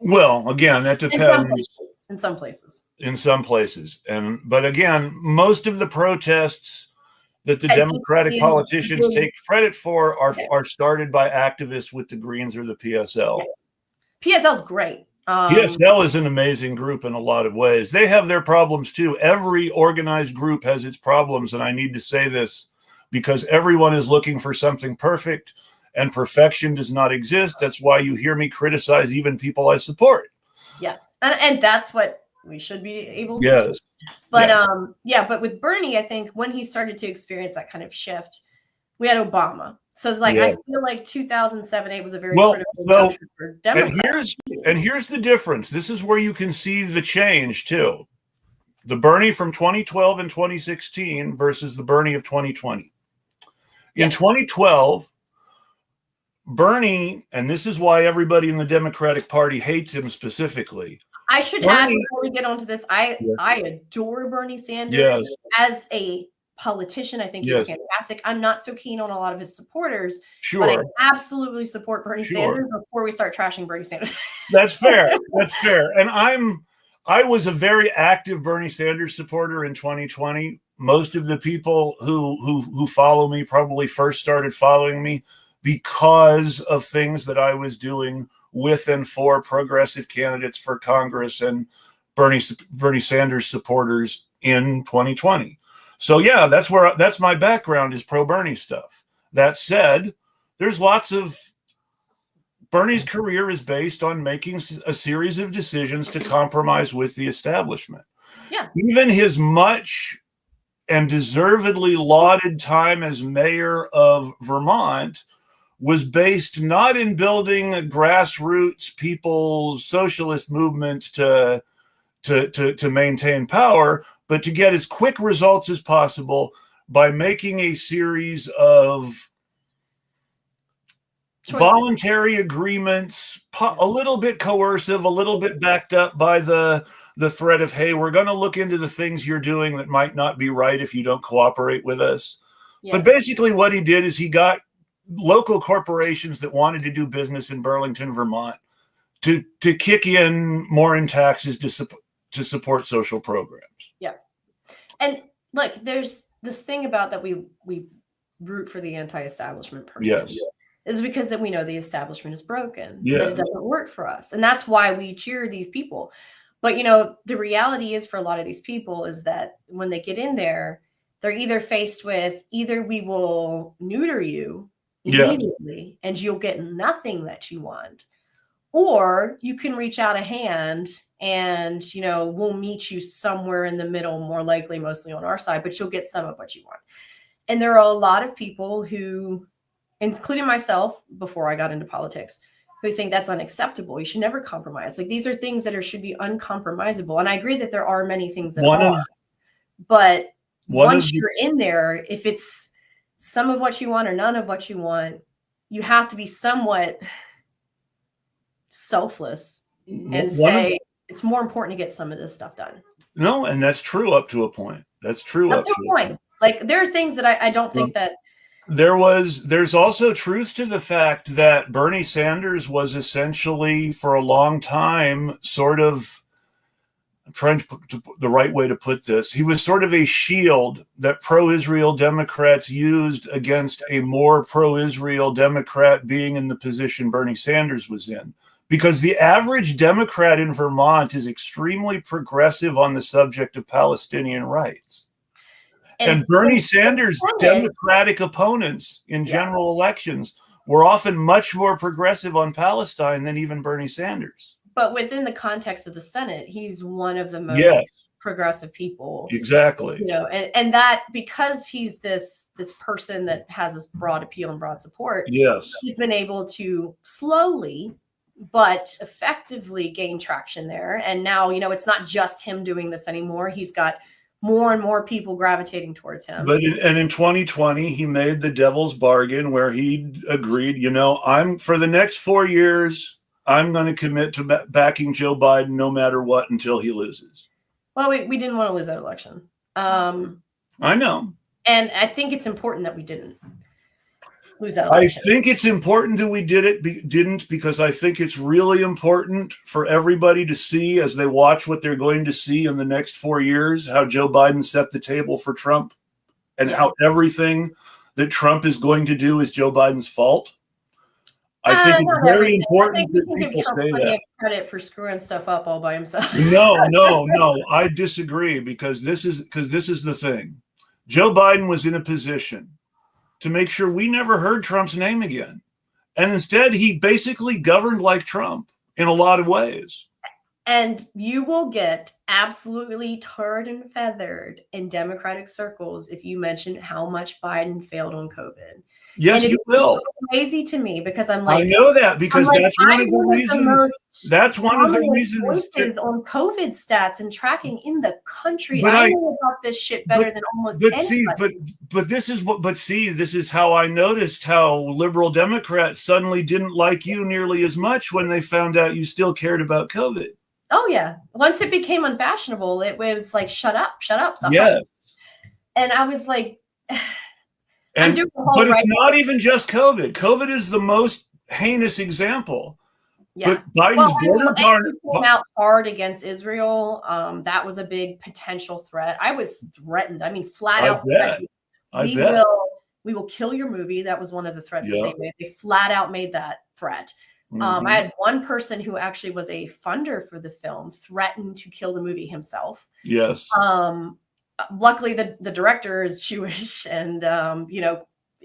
Well, again, that depends. In some places. But again, most of the protests that the Democratic politicians take credit for are started by activists with the Greens or the PSL. PSL's great. PSL is an amazing group in a lot of ways. They have their problems too. Every organized group has its problems, and I need to say this because everyone is looking for something perfect, and perfection does not exist. That's why you hear me criticize even people I support. Yes, and that's what we should be able to do. But but with Bernie, I think when he started to experience that kind of shift, we had Obama. So it's like I feel like 2007-08 was a very critical juncture for Democrats. And here's the difference. This is where you can see the change too. The Bernie from 2012 and 2016 versus the Bernie of 2020. In 2012, Bernie, and this is why everybody in the Democratic Party hates him specifically. I should add before we get onto this, I adore Bernie Sanders as a politician. I think he's fantastic. I'm not so keen on a lot of his supporters, but I absolutely support Bernie Sanders before we start trashing Bernie Sanders. That's fair. That's fair. And I was a very active Bernie Sanders supporter in 2020. Most of the people who follow me probably first started following me because of things that I was doing with and for progressive candidates for Congress and Bernie Sanders supporters in 2020. So yeah, that's my background is pro Bernie stuff. That said, there's lots of Bernie's career is based on making a series of decisions to compromise with the establishment. Yeah. Even his much and deservedly lauded time as mayor of Vermont was based not in building a grassroots people's socialist movement to maintain power, but to get as quick results as possible by making a series of voluntary agreements, a little bit coercive, a little bit backed up by the threat of, hey, we're going to look into the things you're doing that might not be right if you don't cooperate with us. Yeah. But basically what he did is he got local corporations that wanted to do business in Burlington, Vermont, to kick in more in taxes to support social programs. Yeah. And look, there's this thing about that we root for the anti-establishment person. Yes. Is because that we know the establishment is broken. That it doesn't work for us. And that's why we cheer these people. But, the reality is for a lot of these people is that when they get in there, they're either faced with either we will neuter you immediately and you'll get nothing that you want, or you can reach out a hand and, we'll meet you somewhere in the middle, more likely mostly on our side, but you'll get some of what you want. And there are a lot of people who, including myself before I got into politics, who think that's unacceptable. You should never compromise. Like these are things that should be uncompromisable. And I agree that there are many things that are, but once you're in there, if it's some of what you want or none of what you want, you have to be somewhat selfless and say, it's more important to get some of this stuff done. No, and that's true up to a point. That's true up to a point. Like there are things that I don't think that there's also truth to the fact that Bernie Sanders was essentially for a long time sort of, I'm trying to put the right way to put this, he was sort of a shield that pro-Israel Democrats used against a more pro-Israel Democrat being in the position Bernie Sanders was in. Because the average Democrat in Vermont is extremely progressive on the subject of Palestinian rights. And Bernie Sanders' Democratic opponents in general elections were often much more progressive on Palestine than even Bernie Sanders. But within the context of the Senate, he's one of the most progressive people. Exactly. You know, and that because he's this person that has this broad appeal and broad support, he's been able to slowly but effectively gain traction there. And now, you know, it's not just him doing this anymore. He's got more and more people gravitating towards him. But in 2020, he made the devil's bargain where he agreed, you know, for the next 4 years, I'm going to commit to backing Joe Biden no matter what until he loses. Well, we didn't want to lose that election. I know. And I think it's important that we didn't lose that election. I think it's important that we didn't because I think it's really important for everybody to see as they watch what they're going to see in the next 4 years, how Joe Biden set the table for Trump and how everything that Trump is going to do is Joe Biden's fault. I think it's very important that people say that. Credit for screwing stuff up all by himself. No. I disagree because this is the thing. Joe Biden was in a position to make sure we never heard Trump's name again. And instead, he basically governed like Trump in a lot of ways. And you will get absolutely tarred and feathered in Democratic circles if you mention how much Biden failed on COVID. Yes, you will. It's crazy to me because I'm like, I know that because that's one of the reasons. That's one of the reasons on COVID stats and tracking in the country. I know about this shit better than almost anybody. This is how I noticed how liberal Democrats suddenly didn't like you nearly as much when they found out you still cared about COVID. Oh yeah. Once it became unfashionable, it was like, shut up, stop. Yes. And I was like. But it's not even just COVID. COVID is the most heinous example. Yeah. But Biden's border came out hard against Israel. That was a big potential threat. I was threatened. I mean, flat out threatened. We will kill your movie. That was one of the threats that they made. They flat out made that threat. I had one person who actually was a funder for the film threatened to kill the movie himself. Yes. Luckily, the director is Jewish and,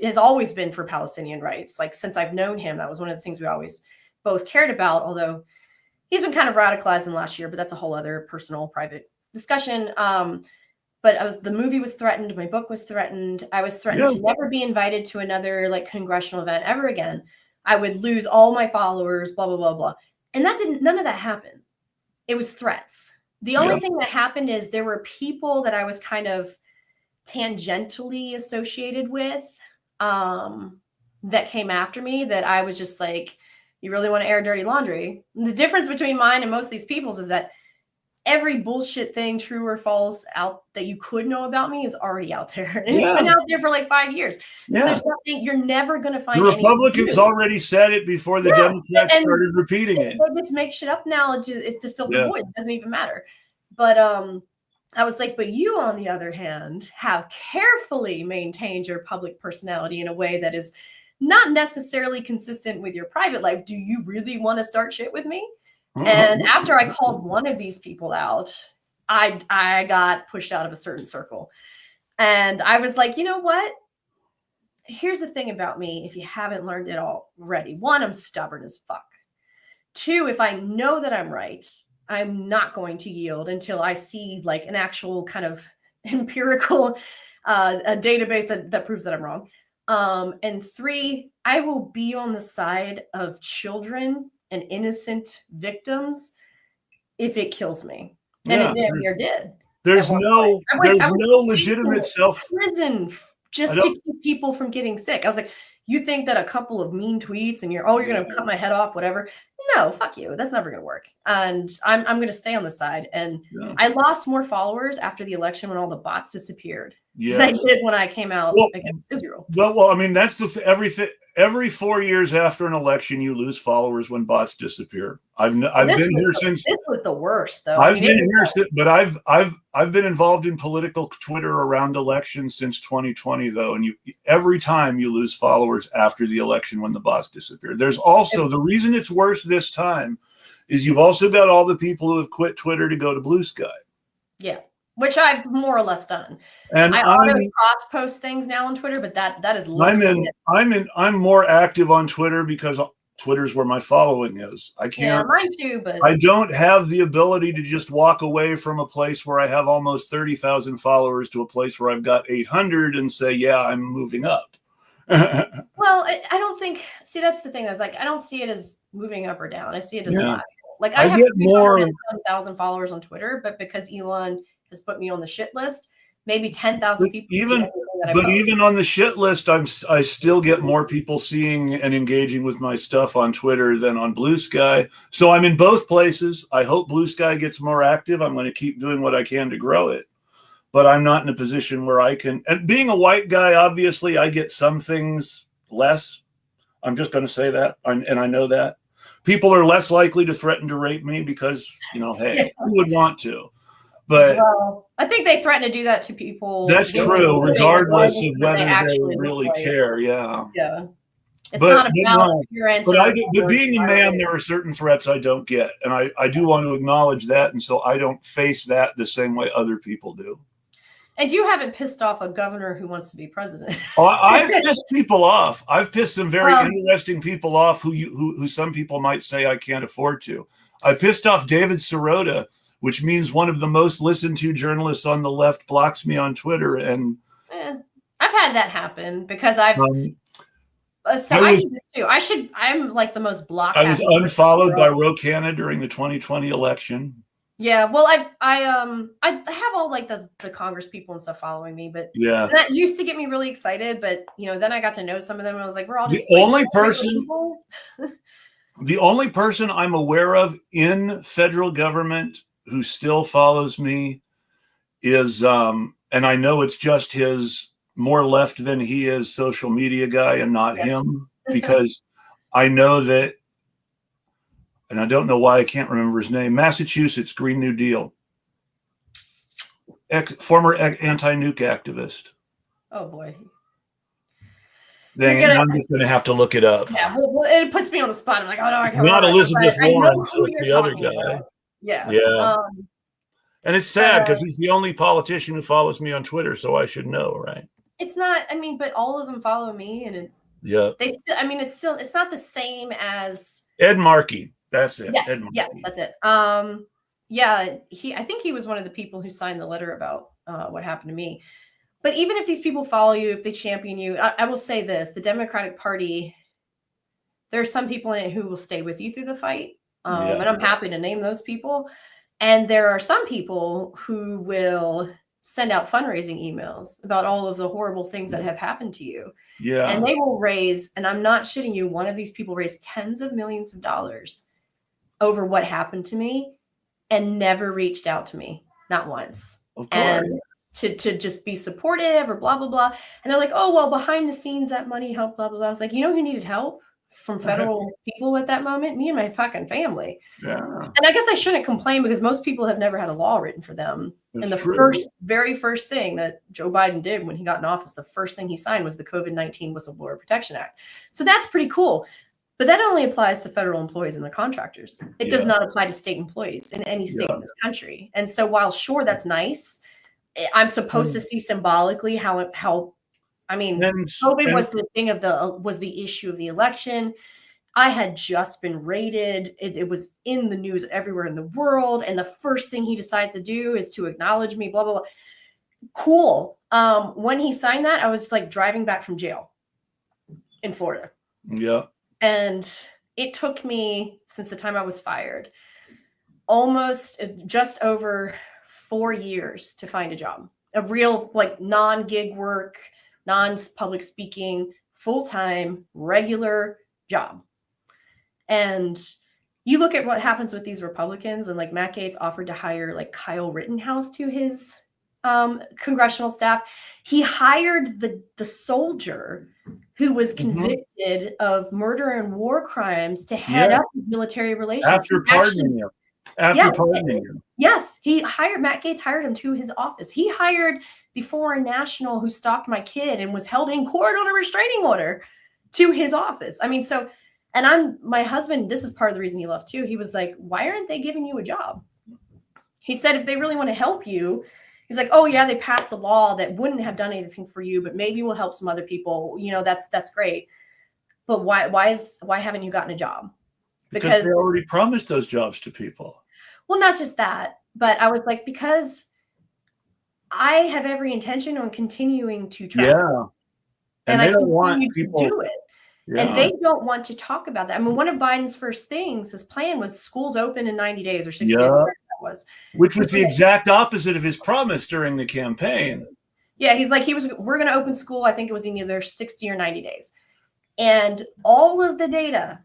has always been for Palestinian rights. Like since I've known him, that was one of the things we always both cared about, although he's been kind of radicalized in the last year, but that's a whole other personal, private discussion. But the movie was threatened. My book was threatened. I was threatened to never be invited to another like congressional event ever again. I would lose all my followers, blah, blah, blah, blah. And none of that happened. It was threats. The only thing that happened is there were people that I was kind of tangentially associated with that came after me that I was just like, you really want to air dirty laundry? And the difference between mine and most of these people's is that every bullshit thing, true or false, out that you could know about me is already out there. And it's been out there for like 5 years. So there's nothing, you're never going to find. The Republicans already said it before the Democrats started repeating it. They just make shit up now to fill the void. It doesn't even matter. But I was like, but you, on the other hand, have carefully maintained your public personality in a way that is not necessarily consistent with your private life. Do you really want to start shit with me? And after I called one of these people out, I got pushed out of a certain circle. And I was like, you know what? Here's the thing about me, if you haven't learned it already. 1, I'm stubborn as fuck. 2, if I know that I'm right, I'm not going to yield until I see like an actual kind of empirical a database that proves that I'm wrong. And 3, I will be on the side of children and innocent victims if it kills me. And it damn near did. There's no legitimate prison just to keep people from getting sick. I was like, you think that a couple of mean tweets and you're going to cut my head off, whatever. no, fuck you. That's never going to work. And I'm going to stay on the side. And Yeah. I lost more followers after the election when all the bots disappeared Yeah. than I did when I came out against Israel. Well, I mean, that's everything. Every 4 years after an election, you lose followers when bots disappear. I've been here since. This was the worst, though. I've been here, but I've been involved in political Twitter around elections since 2020, though, and every time you lose followers after the election when the bots disappear. There's also the reason it's worse this time is you've also got all the people who have quit Twitter to go to Blue Sky. Yeah, which I've more or less done. And I auto cross post things now on Twitter, but that is literally I'm more active on Twitter because Twitter's where my following is. I can't. Yeah, mine too, but I don't have the ability to just walk away from a place where I have almost 30,000 followers to a place where I've got 800 and say, yeah, I'm moving up. Well, I don't think. See, that's the thing. I was like, I don't see it as moving up or down. I see it as logical. Like I have more than 7,000 followers on Twitter, but because Elon has put me on the shit list, maybe 10,000 people. Even on the shit list, I still get more people seeing and engaging with my stuff on Twitter than on Blue Sky. So I'm in both places. I hope Blue Sky gets more active. I'm going to keep doing what I can to grow it. But I'm not in a position where I can. And being a white guy, obviously, I get some things less. I'm just going to say that. And I know that. People are less likely to threaten to rape me because, hey, who would want to? But I think they threaten to do that to people. That's true, regardless of whether they really care. Yeah. It's not about your answer. But being a man, there are certain threats I don't get. And I do want to acknowledge that. And so I don't face that the same way other people do. And you haven't pissed off a governor who wants to be president. I've pissed people off. I've pissed some very interesting people off who some people might say I can't afford to. I pissed off David Sirota, which means one of the most listened to journalists on the left blocks me on Twitter. And I've had that happen because I've. I do this too. I'm like the most blocked. I was unfollowed by Rokana during the 2020 election. Yeah, well, I have all like the Congress people and stuff following me, but that used to get me really excited. But then I got to know some of them, and I was like, we're all just the only person I'm aware of in federal government who still follows me is, and I know it's just his more left than he is social media guy and not him, because I know that. And I don't know why I can't remember his name. Massachusetts Green New Deal. Former anti-nuke activist. Oh, boy. Dang it, I'm just going to have to look it up. Yeah, well, it puts me on the spot. I'm like, oh, no, I can't Not remember. Elizabeth Warren, so it's the other guy. About. Yeah. And it's sad because he's the only politician who follows me on Twitter, so I should know, right? It's not, but all of them follow me, and it's... Yeah. It's not the same as... Ed Markey. That's it. Yes, that's it. I think he was one of the people who signed the letter about what happened to me. But even if these people follow you, if they champion you, I will say this: the Democratic Party, there are some people in it who will stay with you through the fight, and I'm happy to name those people. And there are some people who will send out fundraising emails about all of the horrible things that have happened to you. Yeah, and they will raise, and I'm not shitting you, one of these people raised tens of millions of dollars over what happened to me and never reached out to me, not once. And to just be supportive or blah, blah, blah. And they're like, oh, well, behind the scenes, that money helped, blah, blah, blah. I was like, who needed help from federal people at that moment? Me and my fucking family. Yeah. And I guess I shouldn't complain because most people have never had a law written for them. And the very first thing that Joe Biden did when he got in office, the first thing he signed was the COVID-19 Whistleblower Protection Act. So that's pretty cool. But that only applies to federal employees and their contractors. It does not apply to state employees in any state in this country. And so while sure, that's nice, I'm supposed to see symbolically how COVID was the thing was the issue of the election. I had just been raided. It was in the news everywhere in the world. And the first thing he decides to do is to acknowledge me, blah, blah, blah. Cool. When he signed that, I was like driving back from jail in Florida. Yeah. And it took me, since the time I was fired, almost just over 4 years to find a job. A real like non-gig work, non-public speaking, full-time, regular job. And you look at what happens with these Republicans, and like Matt Gaetz offered to hire like Kyle Rittenhouse to his congressional staff. He hired the soldier who was convicted of murder and war crimes to head up military relations. After pardoning him. Yes, Matt Gaetz hired him to his office. He hired the foreign national who stalked my kid and was held in court on a restraining order to his office. I mean, so, and my husband, this is part of the reason he left too. He was like, why aren't they giving you a job? He said, if they really want to help you, he's like, oh yeah, they passed a law that wouldn't have done anything for you, but maybe will help some other people. You know, that's great. But why haven't you gotten a job? Because they already promised those jobs to people. Well, not just that, but I was like, because I have every intention on continuing to try. Yeah. And they don't want people to do it. Yeah. And they don't want to talk about that. I mean, one of Biden's first things, his plan was schools open in 90 days or 60 days, whatever that was. Which was the exact opposite of his promise during the campaign. Yeah, he's like, we're going to open school. I think it was in either 60 or 90 days. And all of the data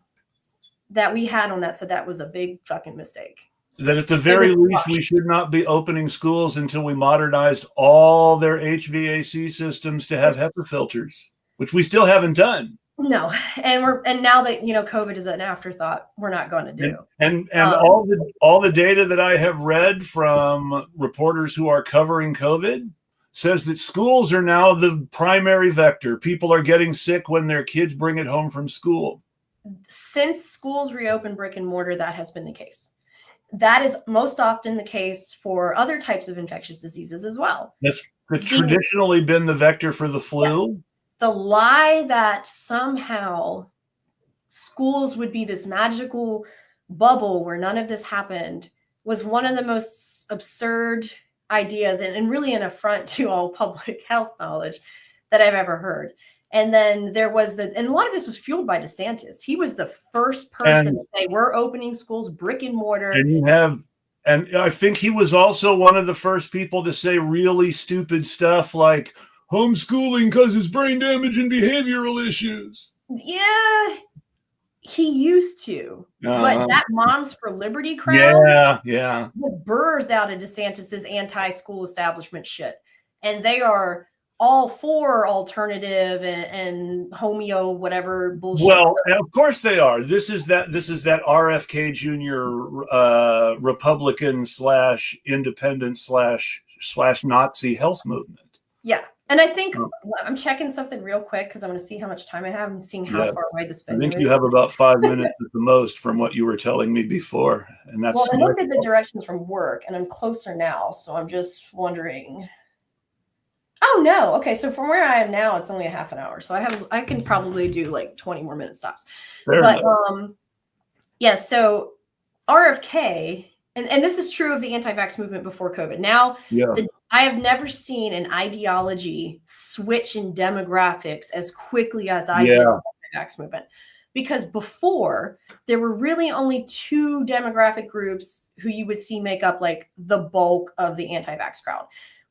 that we had on that said that was a big fucking mistake. That at the very least, we should not be opening schools until we modernized all their HVAC systems to have HEPA filters, which we still haven't done. No, and now that COVID is an afterthought, we're not going to do. And all the data that I have read from reporters who are covering COVID says that schools are now the primary vector. People are getting sick when their kids bring it home from school. Since schools reopen brick and mortar, that has been the case. That is most often the case for other types of infectious diseases as well. That's traditionally been the vector for the flu. Yes. The lie that somehow schools would be this magical bubble where none of this happened was one of the most absurd ideas and really an affront to all public health knowledge that I've ever heard. And then there was and a lot of this was fueled by DeSantis. He was the first person to say, we're opening schools brick and mortar. And I think he was also one of the first people to say really stupid stuff like homeschooling causes brain damage and behavioral issues. Yeah, he used to. But that Moms for Liberty crowd was birthed out of DeSantis's anti-school establishment shit. And they are all for alternative and homeo whatever bullshit. Well, of course they are. This is that RFK Jr. Republican / independent / Nazi health movement. Yeah. And I think I'm checking something real quick because I want to see how much time I have and seeing how far away this venue is. I think you have about 5 minutes at the most from what you were telling me before. And that's I looked at the directions from work and I'm closer now. So I'm just wondering. Oh no. Okay. So from where I am now, it's only a half an hour. So I can probably do like 20 more minute stops. So RFK, and this is true of the anti-vax movement before COVID. Now, I have never seen an ideology switch in demographics as quickly as I did in the anti-vax movement. Because before, there were really only two demographic groups who you would see make up like the bulk of the anti-vax crowd.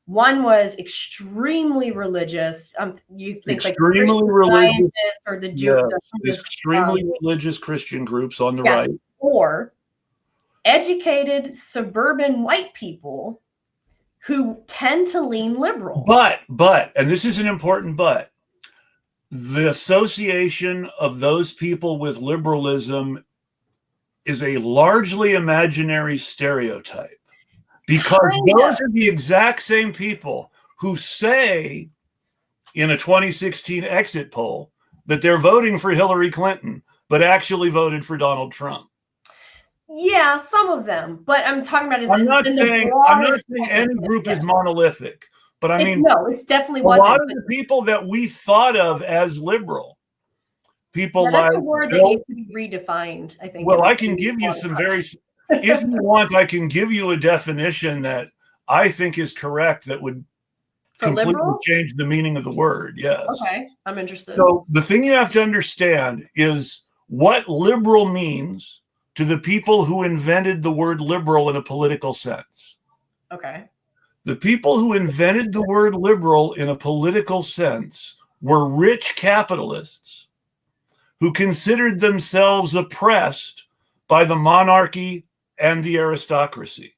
One was extremely religious. You think extremely like religious or the Jew, extremely religious Christian groups on the right, or educated suburban white people who tend to lean liberal. But, and this is an important but, the association of those people with liberalism is a largely imaginary stereotype. Because those are the exact same people who say in a 2016 exit poll that they're voting for Hillary Clinton, but actually voted for Donald Trump. Yeah, some of them, but I'm talking about. I'm not saying any group is monolithic, but I mean, no, it's definitely a lot of the people that we thought of as liberal, people that's a word that needs to be redefined. I think. Well, I can give you some very. If you want, I can give you a definition that I think is correct that would completely change the meaning of the word. Yes. Okay, I'm interested. So the thing you have to understand is what liberal means to the people who invented the word liberal in a political sense. Okay. The people who invented the word liberal in a political sense were rich capitalists who considered themselves oppressed by the monarchy and the aristocracy.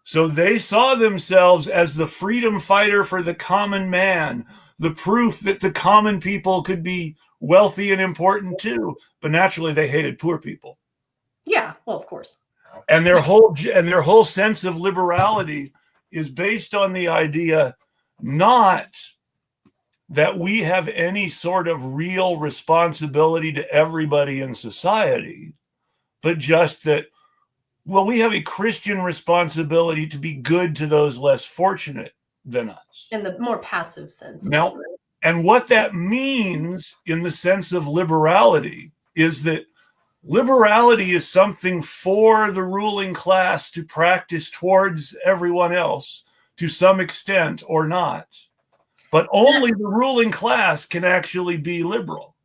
So they saw themselves as the freedom fighter for the common man, the proof that the common people could be wealthy and important too. But naturally, they hated poor people. Yeah, well, of course. And their whole sense of liberality is based on the idea not that we have any sort of real responsibility to everybody in society, but just that, well, we have a Christian responsibility to be good to those less fortunate than us. In the more passive sense. Now, and what that means in the sense of liberality is that liberality is something for the ruling class to practice towards everyone else to some extent or not. But only the ruling class can actually be liberal.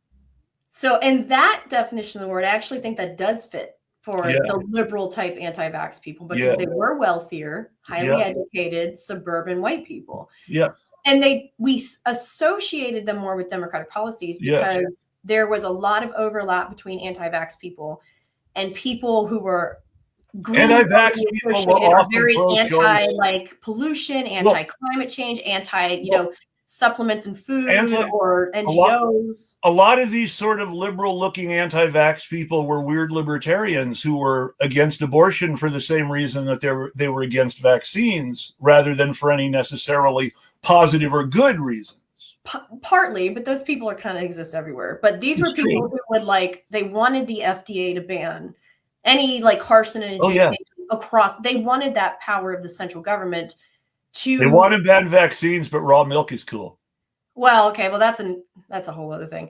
So in that definition of the word, I actually think that does fit for the liberal type anti-vax people, because they were wealthier, highly educated, suburban white people. Yeah. And we associated them more with democratic policies because there was a lot of overlap between anti-vax people and people who were anti-vax people were often very anti like pollution, anti-climate change, anti supplements and food or NGOs. A lot of these sort of liberal-looking anti-vax people were weird libertarians who were against abortion for the same reason that they were against vaccines, rather than for any necessarily positive or good reasons. Partly, but those people are kind of exist everywhere. But these were people who would they wanted the FDA to ban any carcinogen across. They wanted that power of the central government. They want to ban vaccines, but raw milk is cool. Well, okay, well that's a whole other thing.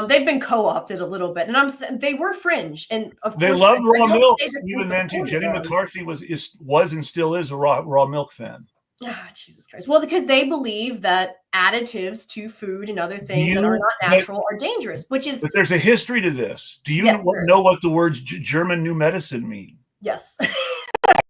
They've been co-opted a little bit, and they were fringe, and of they course loved raw milk. Even then, too, Jenny McCarthy was and still is a raw milk fan. Oh, Jesus Christ! Well, because they believe that additives to food and other things that are not natural are dangerous, which is. But there's a history to this. Do you know what the words German New Medicine mean? Yes.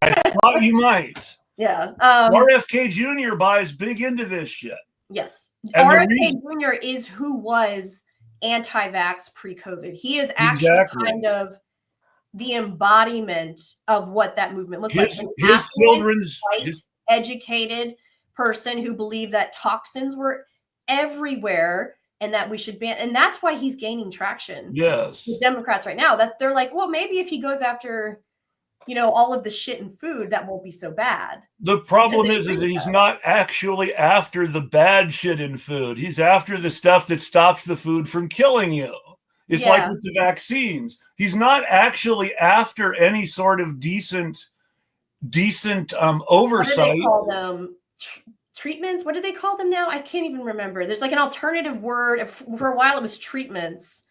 I thought you might. Yeah. RFK Jr. buys big into this shit. Yes. And RFK Jr. is who was anti-vax pre-COVID. He is actually kind of the embodiment of what that movement looked like. His children's educated person who believed that toxins were everywhere and that we should ban. And that's why he's gaining traction. Yes. With Democrats right now, that they're like, well, maybe if he goes after all of the shit in food, that won't be so bad. The problem is that he's not actually after the bad shit in food. He's after the stuff that stops the food from killing you. It's like with the vaccines. He's not actually after any sort of decent oversight. What do they call them? Treatments? What do they call them now? I can't even remember. There's an alternative word. For a while it was treatments.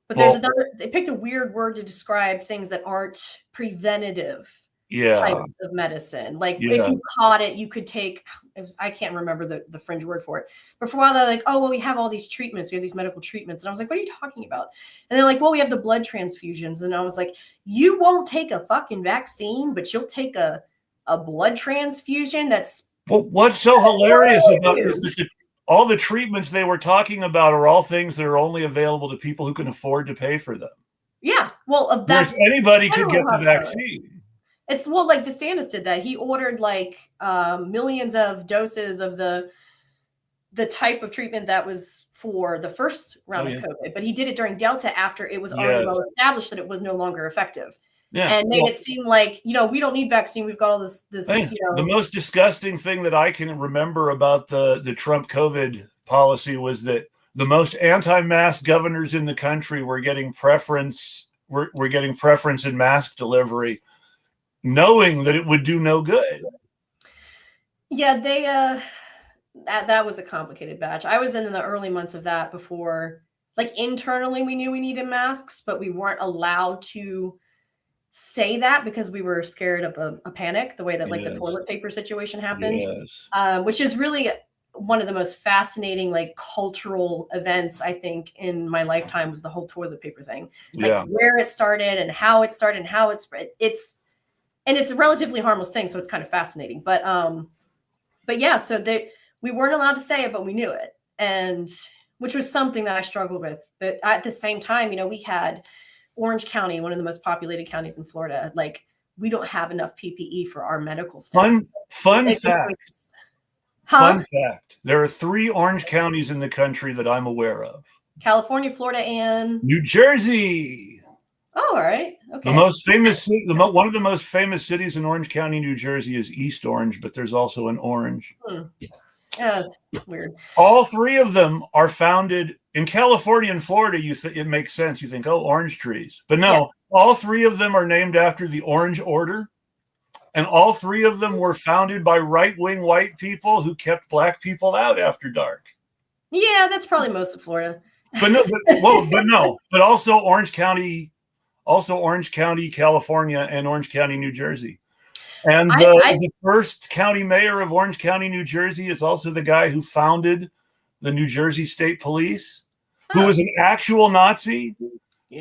But there's they picked a weird word to describe things that aren't preventative types of medicine. If you caught it, you could take, I can't remember the fringe word for it. But for a while, they're like, oh, well, we have all these treatments. We have these medical treatments. And I was like, what are you talking about? And they're like, well, we have the blood transfusions. And I was like, you won't take a fucking vaccine, but you'll take a blood transfusion? That's... Well, what's so hilarious about this is that all the treatments they were talking about are all things that are only available to people who can afford to pay for them. Yeah, well, that's anybody could get the vaccine. It's like DeSantis did that. He ordered millions of doses of the type of treatment that was for the first round of COVID, but he did it during Delta after it was already well established that it was no longer effective. Yeah, and made it seem like, we don't need vaccine. We've got all this. The most disgusting thing that I can remember about the Trump COVID policy was that the most anti-mask governors in the country were getting preference. We're getting preference in mask delivery, knowing that it would do no good. Yeah, they that was a complicated batch. I was in the early months of that before. Internally, we knew we needed masks, but we weren't allowed to say that because we were scared of a panic, the way that the toilet paper situation happened, which is really one of the most fascinating cultural events I think in my lifetime, was the whole toilet paper thing, where it started and how it started and how it spread. It's a relatively harmless thing, so it's kind of fascinating. But yeah, so we weren't allowed to say it, but we knew it, and which was something that I struggled with. But at the same time, we had Orange County, one of the most populated counties in Florida, like we don't have enough PPE for our medical staff. Fun fact. Fun fact. There are 3 orange counties in the country that I'm aware of. California, Florida, and New Jersey. Oh, all right. Okay. The most famous, one of the most famous cities in Orange County, New Jersey, is East Orange, but there's also an Orange. Yeah, weird. All 3 of them are founded in California and Florida. It makes sense. You think, oh, orange trees, but no. All 3 of them are named after the Orange Order, and all 3 of them were founded by right-wing white people who kept black people out after dark. Yeah, that's probably most of Florida. But also Orange County, California, and Orange County, New Jersey. And the first county mayor of Orange County, New Jersey is also the guy who founded the New Jersey State Police, who was an actual Nazi,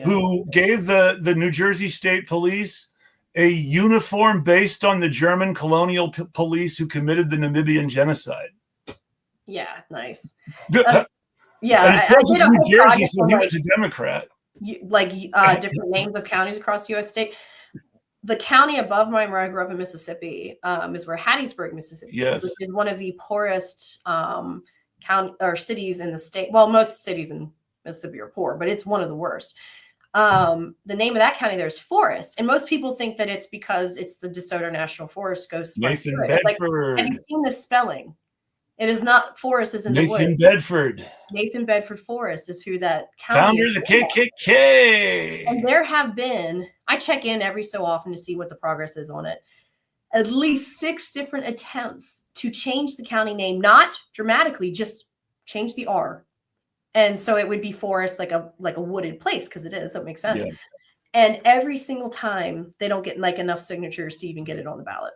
who gave the New Jersey State Police a uniform based on the German colonial police who committed the Namibian genocide. Yeah, nice. Yeah, and of course it's New Jersey, so he was a Democrat. Different names of counties across the U.S. state. The county above mine, where I grew up in Mississippi, is where Hattiesburg, Mississippi is, which is one of the poorest county or cities in the state. Well, most cities in Mississippi are poor, but it's one of the worst. The name of that county there is Forest, and most people think that it's because it's the DeSoto National Forest goes. Nathan Bedford. Have you seen the spelling? It is not Forest is in the woods. Nathan Bedford. Nathan Bedford Forrest is who that county founder of the KKK. And there have been, I check in every so often to see what the progress is on it, at least 6 different attempts to change the county name, not dramatically, just change the R. And so it would be Forest, like a wooded place, because it is. That makes sense. Yeah. And every single time they don't get enough signatures to even get it on the ballot.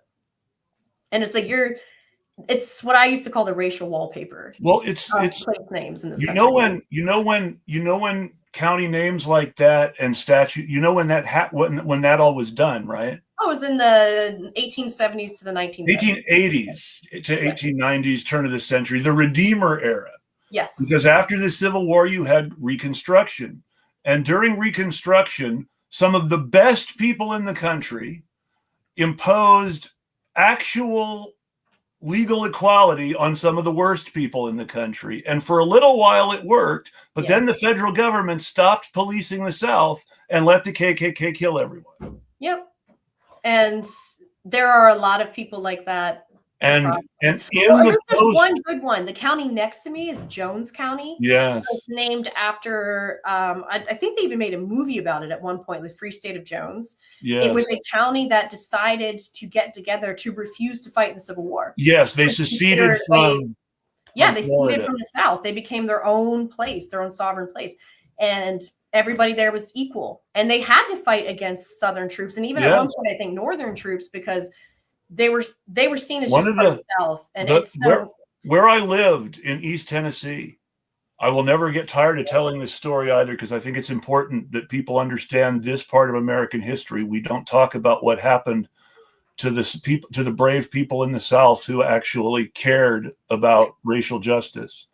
And it's like it's what I used to call the racial wallpaper. Well, it's place names in this country. when county names like that and statute, when that all was done, right? Oh, it was in the 1870s to the 1880s to 1890s, turn of the century, the Redeemer era. Yes. Because after the Civil War, you had Reconstruction. And during Reconstruction, some of the best people in the country imposed actual legal equality on some of the worst people in the country. And for a little while it worked, but then the federal government stopped policing the South and let the KKK kill everyone. Yep. And there are a lot of people like that. And there's one good one. The county next to me is Jones County. Yes. It's named after, I think they even made a movie about it at one point, the Free State of Jones. Yes. It was a county that decided to get together to refuse to fight in the Civil War. Yes, they seceded from they seceded from the South. They became their own place, their own sovereign place. And everybody there was equal. And they had to fight against Southern troops. And even at one point, I think Northern troops, because they were seen as just the South. And where I lived in East Tennessee, I will never get tired of telling this story either, because I think it's important that people understand this part of American history. We don't talk about what happened to the brave people in the South who actually cared about racial justice.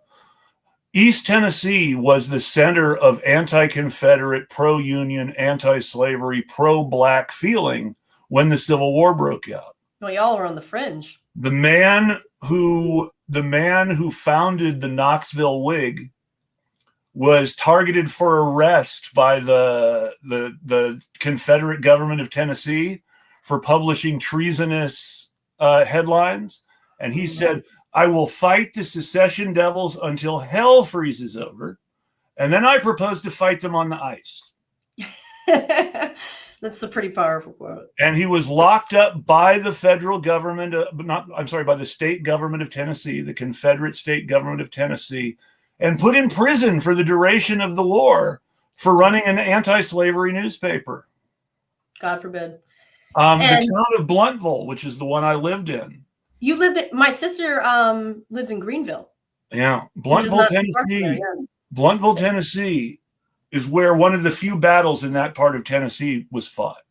East Tennessee was the center of anti-Confederate, pro-Union, anti-slavery, pro-black feeling when the Civil War broke out. Well, y'all were on the fringe. The man who founded the Knoxville Whig was targeted for arrest by the Confederate government of Tennessee for publishing treasonous headlines. And he said, "I will fight the secession devils until hell freezes over. And then I propose to fight them on the ice." That's a pretty powerful quote. And he was locked up by the federal government, by the state government of Tennessee, the Confederate state government of Tennessee, and put in prison for the duration of the war for running an anti-slavery newspaper. God forbid. The town of Blountville, which is the one I lived in. You lived in, my sister lives in Greenville. Yeah. Blountville, Tennessee. Blountville, Tennessee is where one of the few battles in that part of Tennessee was fought.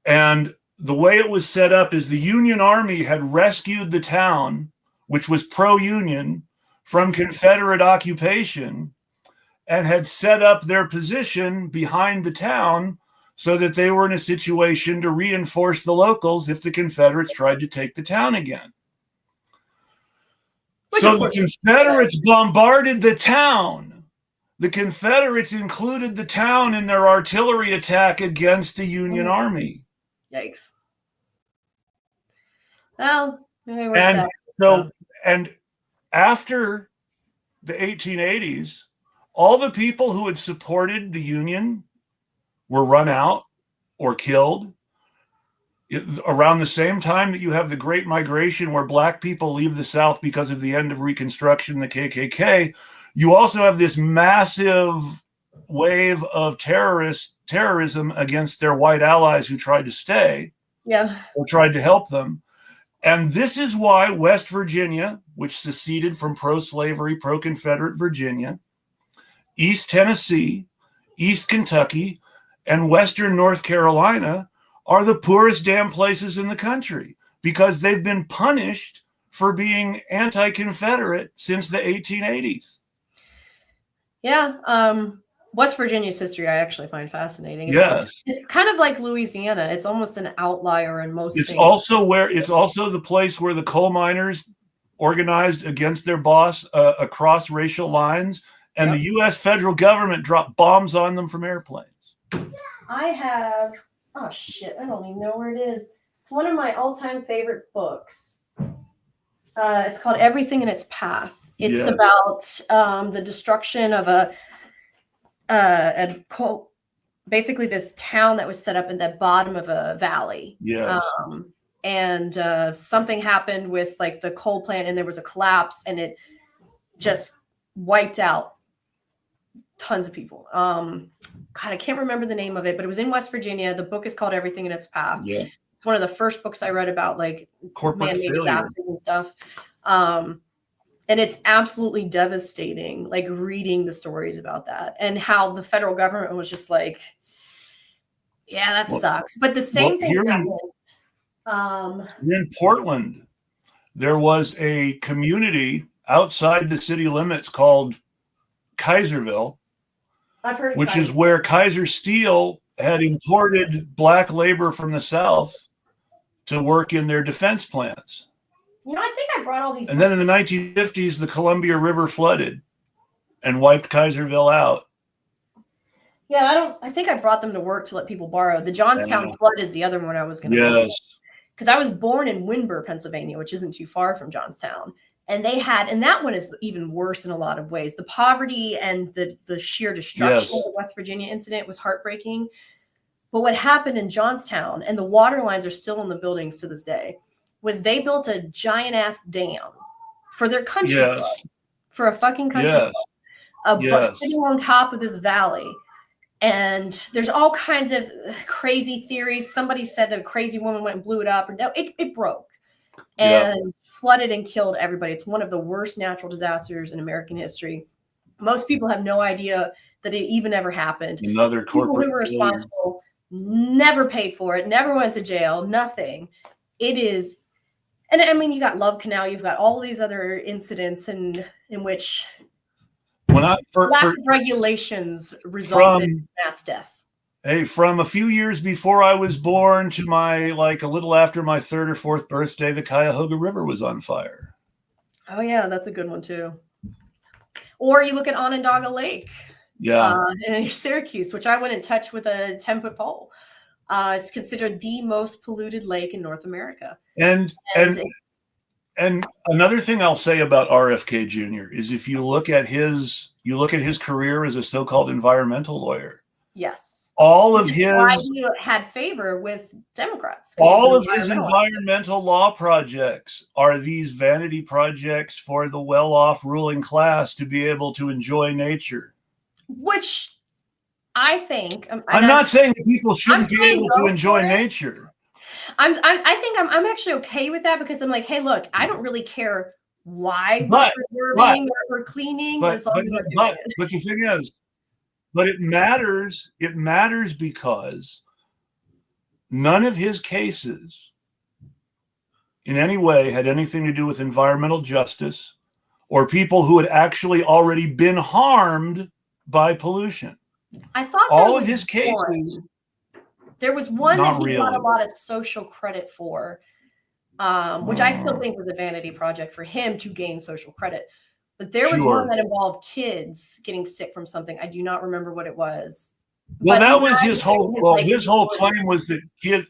And the way it was set up is the Union Army had rescued the town, which was pro-Union, from Confederate occupation. and had set up their position behind the town so that they were in a situation to reinforce the locals if the Confederates tried to take the town again. So the Confederates bombarded the town. The Confederates included the town in their artillery attack against the Union Army. Yikes. Well, they were And sad, so, and after the 1880s, all the people who had supported the Union were run out or killed. Around the same time that you have the Great Migration, where black people leave the South because of the end of Reconstruction, the KKK, you also have this massive wave of terrorism against their white allies who tried to stay, or tried to help them. And this is why West Virginia, which seceded from pro-slavery, pro-Confederate Virginia, East Tennessee, East Kentucky, and Western North Carolina are the poorest damn places in the country, because they've been punished for being anti-Confederate since the 1880s. Yeah. West Virginia's history I actually find fascinating. It's kind of like Louisiana. It's almost an outlier in most things. It's also the place where the coal miners organized against their boss across racial lines, and the U.S. federal government dropped bombs on them from airplanes. I have, oh shit, I don't even know where it is. It's one of my all-time favorite books. It's called Everything in Its Path. It's about the destruction of basically this town that was set up in the bottom of a valley. And something happened with like the coal plant, and there was a collapse, and it just wiped out tons of people. God, I can't remember the name of it, but it was in West Virginia. The book is called Everything in Its Path. It's one of the first books I read about like corporate man-made disasters and stuff. And it's absolutely devastating, like reading the stories about that and how the federal government was just like, yeah, that sucks. But the same thing happened. In Portland, there was a community outside the city limits called Kaiserville, which is where Kaiser Steel had imported black labor from the South to work in their defense plants. You know, I think I brought all these. And then in the 1950s, the Columbia River flooded and wiped Kaiserville out. Yeah, I think I brought them to work to let people borrow. The Johnstown flood is the other one I was going to go. Because I was born in Windber, Pennsylvania, which isn't too far from Johnstown. And that one is even worse in a lot of ways. The poverty and the sheer destruction of the West Virginia incident was heartbreaking. But what happened in Johnstown, and the water lines are still in the buildings to this day, was they built a giant ass dam for their country club, for a fucking country club, sitting on top of this valley. And there's all kinds of crazy theories. Somebody said that a crazy woman went and blew it up, or no, it broke and flooded and killed everybody. It's one of the worst natural disasters in American history. Most people have no idea that it even ever happened. Another corporate people who were responsible never paid for it, never went to jail, nothing. It is. And I mean, you got Love Canal, you've got all these other incidents in which lack of regulations resulted in mass death. Hey, from a few years before I was born to a little after my 3rd or 4th birthday, the Cuyahoga River was on fire. Oh yeah, that's a good one too. Or you look at Onondaga Lake, in Syracuse, which I wouldn't touch with a 10-foot pole. It's considered the most polluted lake in North America. And another thing I'll say about RFK Jr. is if you look at his career as a so-called environmental lawyer. Yes. All of his why he had favor with Democrats. All of his environmental law projects are these vanity projects for the well-off ruling class to be able to enjoy nature. Which I think I'm not saying that people shouldn't be able to enjoy nature. I think I'm actually okay with that, because I'm like, hey, look, I don't really care why we're preserving or cleaning. But the thing is, but it matters. It matters because none of his cases in any way had anything to do with environmental justice or people who had actually already been harmed by pollution. I thought all of his cases. There was one that he got a lot of social credit for, which I still think was a vanity project for him to gain social credit. But there was one that involved kids getting sick from something. I do not remember what it was. Well, that was his whole. Well, his whole claim was that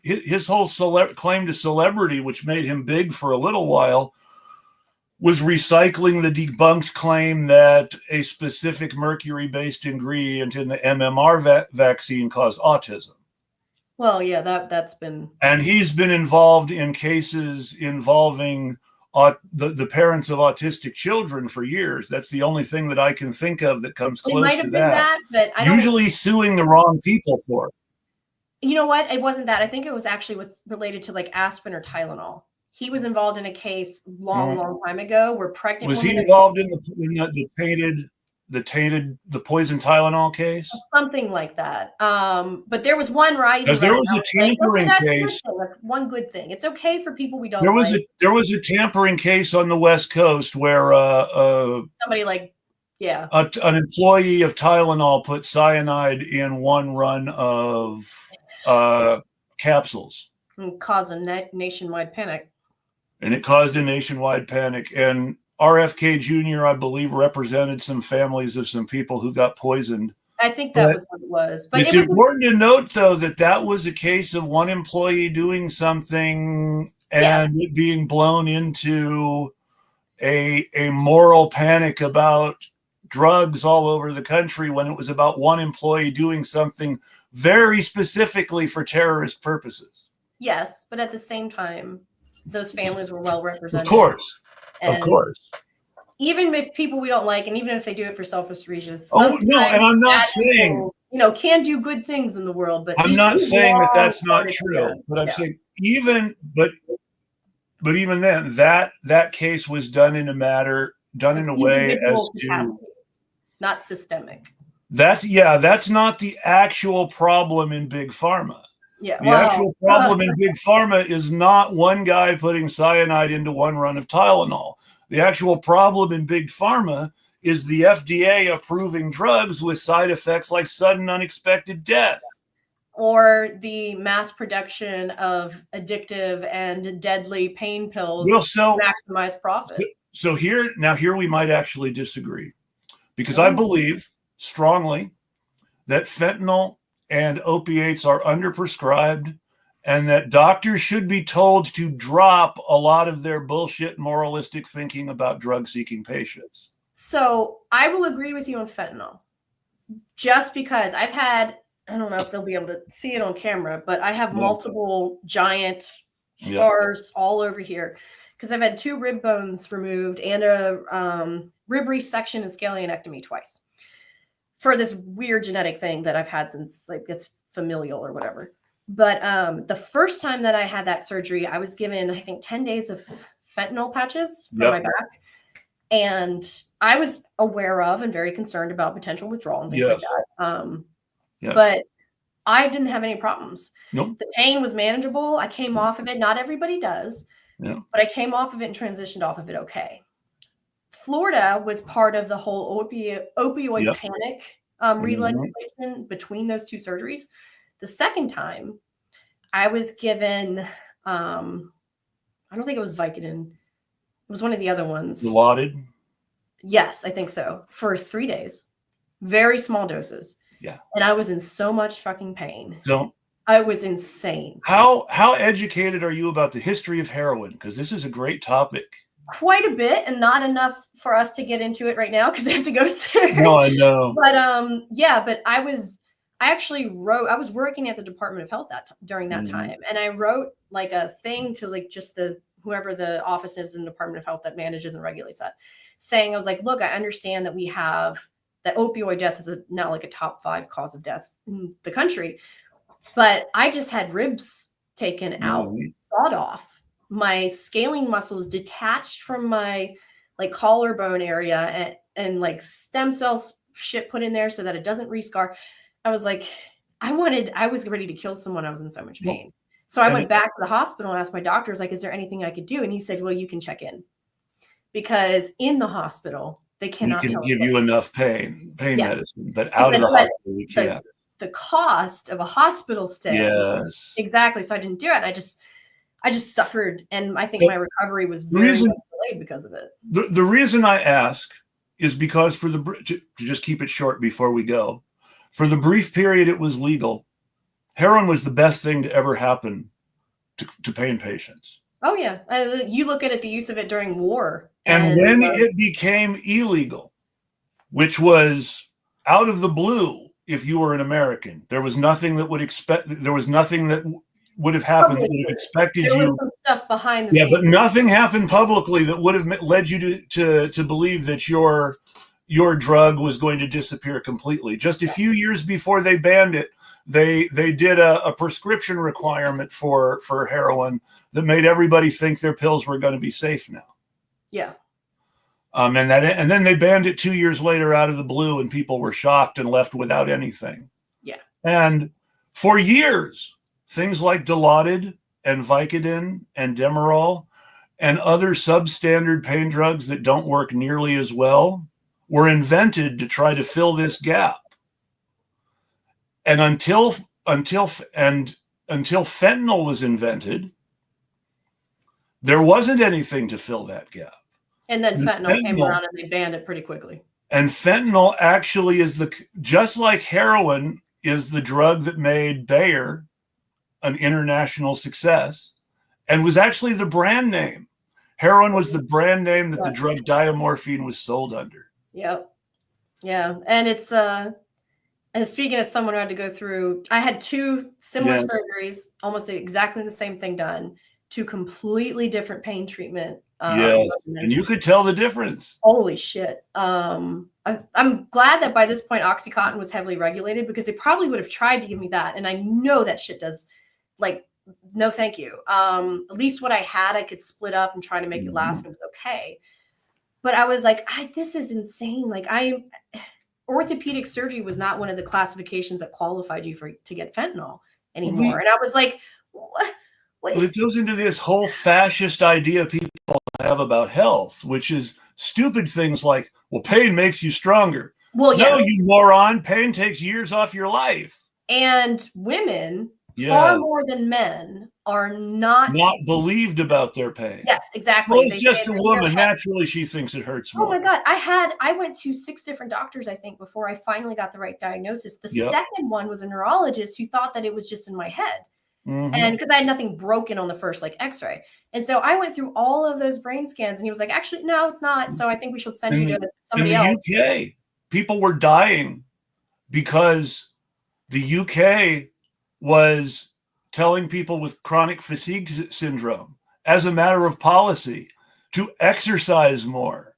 his whole claim to celebrity, which made him big for a little while, was recycling the debunked claim that a specific mercury-based ingredient in the MMR vaccine caused autism. Well, yeah, that's been. And he's been involved in cases involving the parents of autistic children for years. That's the only thing that I can think of that comes close to that. But usually suing the wrong people for it. You know what? It wasn't that. I think it was actually related to like asprin or Tylenol. He was involved in a case long time ago where pregnant. Was he involved in the poison Tylenol case? Something like that. But there was one where there was a tampering case. That's one good thing. It's okay for people we don't There was a tampering case on the West Coast where somebody an employee of Tylenol put cyanide in one run of capsules. And caused a nationwide panic. And it caused a nationwide panic. And RFK Jr., I believe, represented some families of some people who got poisoned. I think that was what it was. But it's important to note, though, that was a case of one employee doing something and it being blown into a moral panic about drugs all over the country when it was about one employee doing something very specifically for terrorist purposes. Yes, but at the same time, those families were well represented. Of course. Of course. Even if people we don't like, and even if they do it for selfish reasons. Oh, no, and I'm not saying... People, can do good things in the world, but... I'm not saying that that's not true. But I'm saying but even then, that case was done in a way as to... Not systemic. That's not the actual problem in Big Pharma. Yeah, the actual problem in Big Pharma is not one guy putting cyanide into one run of Tylenol. The actual problem in Big Pharma is the FDA approving drugs with side effects like sudden unexpected death. Or the mass production of addictive and deadly pain pills to maximize profit. So here we might actually disagree. Because I believe strongly that fentanyl and opiates are underprescribed and that doctors should be told to drop a lot of their bullshit moralistic thinking about drug-seeking patients. So I will agree with you on fentanyl. Just because I've had, I don't know if they'll be able to see it on camera, but I have multiple giant scars all over here because I've had 2 rib bones removed and a rib resection and scalenectomy twice for this weird genetic thing that I've had since it's familial or whatever. But the first time that I had that surgery, I was given, I think, 10 days of fentanyl patches for my back. And I was aware of and very concerned about potential withdrawal and things like that. But I didn't have any problems. Nope. The pain was manageable. I came off of it. Not everybody does. But I came off of it and transitioned off of it okay. Florida was part of the whole opioid panic re-legislation between those 2 surgeries. The second time, I was given, I don't think it was Vicodin. It was one of the other ones. Dilaudid? Yes, I think so. For 3 days. Very small doses. Yeah. And I was in so much fucking pain. So I was insane. How educated are you about the history of heroin? Because this is a great topic. Quite a bit, and not enough for us to get into it right now because I have to go soon. No, I know. But I was working at the Department of Health during that time, and I wrote like a thing to like just whoever the office is in the Department of Health that manages and regulates that, saying I was like, look, I understand that we have that opioid death is now like a top 5 cause of death in the country, but I just had ribs taken out, sawed off. My scaling muscles detached from my like collarbone area and like stem cells shit put in there so that it doesn't rescar. I was like, I was ready to kill someone. I was in so much pain. So I went back to the hospital and asked my doctor, I was like, is there anything I could do? And he said, well, you can check in. Because in the hospital, They cannot we can tell us give you enough pain medicine, but out of the hospital we can't. The cost of a hospital stay. Yes. Exactly. So I didn't do it. I just suffered, and I think my recovery was very much delayed because of it. The reason I ask is because to just keep it short before we go, for the brief period it was legal, heroin was the best thing to ever happen to pain patients. Oh yeah, you look at the use of it during war, and when it became illegal, which was out of the blue. If you were an American, there was nothing that would have happened that would have expected there you. Was some stuff behind the scenes. But nothing happened publicly that would have led you to believe that your drug was going to disappear completely. Just a few years before they banned it, they did a prescription requirement for heroin that made everybody think their pills were going to be safe now. Yeah. And then they banned it 2 years later out of the blue, and people were shocked and left without anything. Yeah. And for years, things like Dilaudid and Vicodin and Demerol and other substandard pain drugs that don't work nearly as well were invented to try to fill this gap. And until fentanyl was invented, there wasn't anything to fill that gap. And then fentanyl came around and they banned it pretty quickly. And fentanyl actually is just like heroin is the drug that made Bayer an international success and was actually the brand name. Heroin was the brand name that the drug diamorphine was sold under. Yep. Yeah. And it's, and speaking as someone who had to go through, I had 2 similar surgeries, almost exactly the same thing done, 2 completely different pain treatment. Yes, and you could tell the difference. Holy shit. I'm glad that by this point OxyContin was heavily regulated, because they probably would have tried to give me that. And I know that shit does, like, no thank you. At least what I had, I could split up and try to make it last, and it was okay. But I was like, this is insane. Like, orthopedic surgery was not one of the classifications that qualified you to get fentanyl anymore. And I was like, what? It goes into this whole fascist idea people have about health, which is stupid things like, well, pain makes you stronger. Well, no, you moron, pain takes years off your life. And women, far more than men, are not believed about their pain. Yes, exactly. Well, it's just a woman. Naturally, she thinks it hurts more. Oh my God. I went to 6 different doctors, I think, before I finally got the right diagnosis. The second one was a neurologist who thought that it was just in my head. And because I had nothing broken on the first x-ray. And so I went through all of those brain scans, and he was like, actually, no, it's not. So I think we should send you to somebody else. In the UK, people were dying because the UK was telling people with chronic fatigue syndrome, as a matter of policy, to exercise more.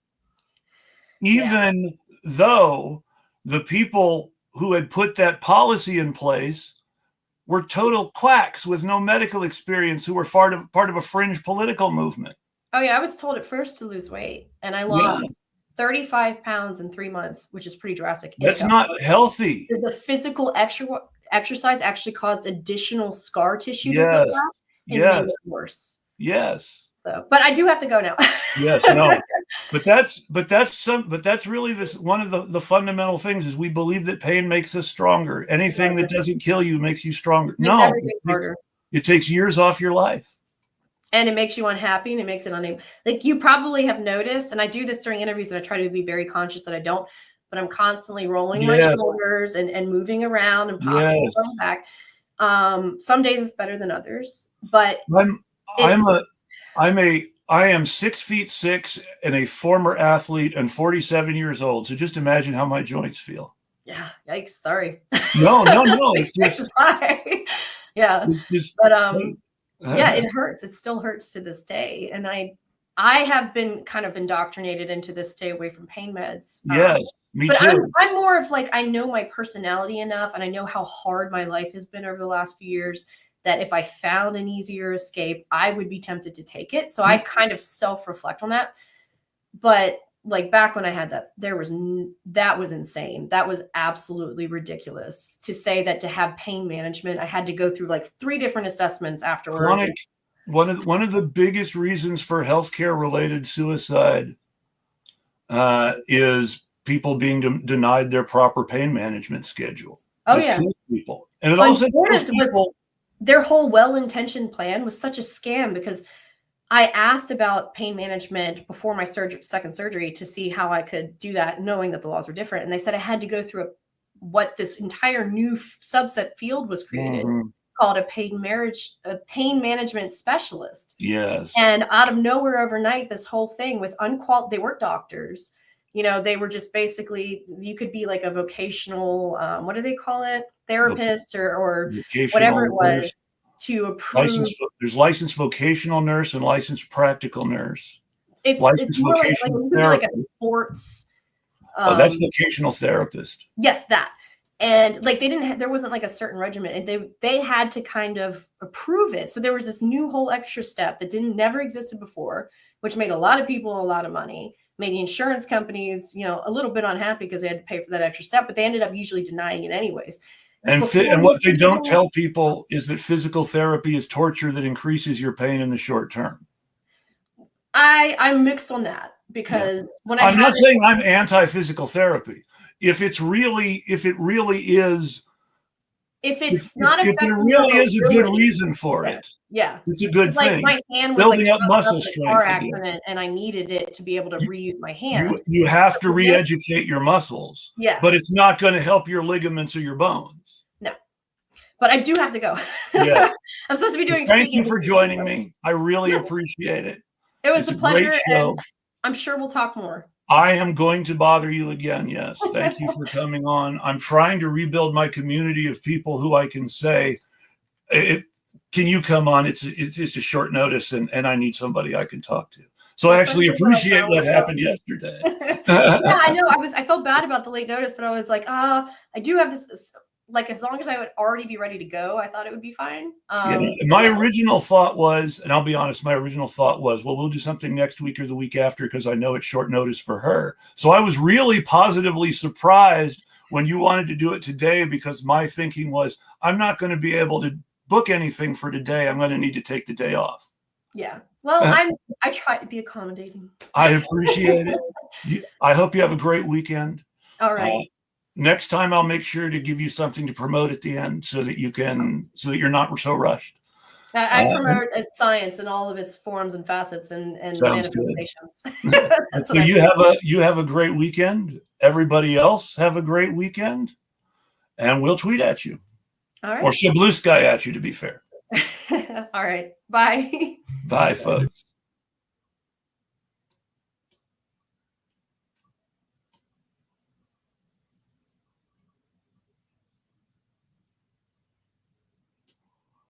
Even though the people who had put that policy in place were total quacks with no medical experience, who were part of a fringe political movement. Oh yeah, I was told at first to lose weight, and I lost 35 pounds in 3 months, which is pretty drastic. That's not healthy. The physical exercise actually caused additional scar tissue to build up and made it worse. Yes. So, but I do have to go now. Yes, no. But that's really one of the fundamental things is we believe that pain makes us stronger. Anything that doesn't kill you makes you stronger. Makes everything harder. It takes years off your life. And it makes you unhappy, and it makes it unable. Like, you probably have noticed, and I do this during interviews, and I try to be very conscious that I don't, but I'm constantly rolling my shoulders and moving around and popping and going back. Some days it's better than others, but I am 6'6" and a former athlete and 47 years old. So just imagine how my joints feel. Yeah. Yikes. Sorry. No. It's just, yeah. Yeah, it hurts. It still hurts to this day. And I have been kind of indoctrinated into this stay away from pain meds. Yes, me but too. I'm more of like, I know my personality enough, and I know how hard my life has been over the last few years, that if I found an easier escape, I would be tempted to take it. So I kind of self-reflect on that. But like back when I had that, that was insane. That was absolutely ridiculous to say that to have pain management, I had to go through like 3 different assessments afterwards. One of the biggest reasons for healthcare related suicide is people being denied their proper pain management schedule. Oh, yeah. Kills people. And it also kills people. Their whole well-intentioned plan was such a scam, because I asked about pain management before my second surgery to see how I could do that, knowing that the laws were different. And they said I had to go through what this entire new subset field was created, called a pain management specialist. Yes. And out of nowhere overnight, this whole thing with they weren't doctors. They were just basically, you could be like a vocational, what do they call it? Therapist or whatever it was, to approve. There's licensed vocational nurse and licensed practical nurse. It's more like a sports. That's vocational therapist. Yes, that. And like there wasn't like a certain regimen, and they had to kind of approve it. So there was this new whole extra step that never existed before, which made a lot of people a lot of money, made the insurance companies, a little bit unhappy because they had to pay for that extra step, but they ended up usually denying it anyways. And what they don't tell people is that physical therapy is torture that increases your pain in the short term. I'm mixed on that, because when I'm not saying I'm anti-physical therapy. If there really is a good reason for it, it's a good thing. My hand was building up muscle strength. Car accident, and I needed it to be able to reuse my hand. You have to re-educate your muscles. Yeah, but it's not going to help your ligaments or your bones. No, but I do have to go. Yeah, I'm supposed to be doing. Thank you for joining me. I really appreciate it. It was a pleasure, and I'm sure we'll talk more. I am going to bother you again. Yes. Thank you for coming on. I'm trying to rebuild my community of people who I can say, can you come on? It's just a short notice, and I need somebody I can talk to. So I actually appreciate what happened yesterday. Yeah, I know. I felt bad about the late notice, but I was like, I do have this. Like, as long as I would already be ready to go, I thought it would be fine. My original thought was, and I'll be honest, well, we'll do something next week or the week after, because I know it's short notice for her. So I was really positively surprised when you wanted to do it today, because my thinking was, I'm not going to be able to book anything for today. I'm going to need to take the day off. Yeah. Well, I try to be accommodating. I appreciate it. I hope you have a great weekend. All right. Next time, I'll make sure to give you something to promote at the end, so that you're not so rushed. I promote science in all of its forms and facets and manifestations. So you have a great weekend. Everybody else have a great weekend, and we'll tweet at you. All right. Or blue sky at you, to be fair. All right. Bye. Bye, folks.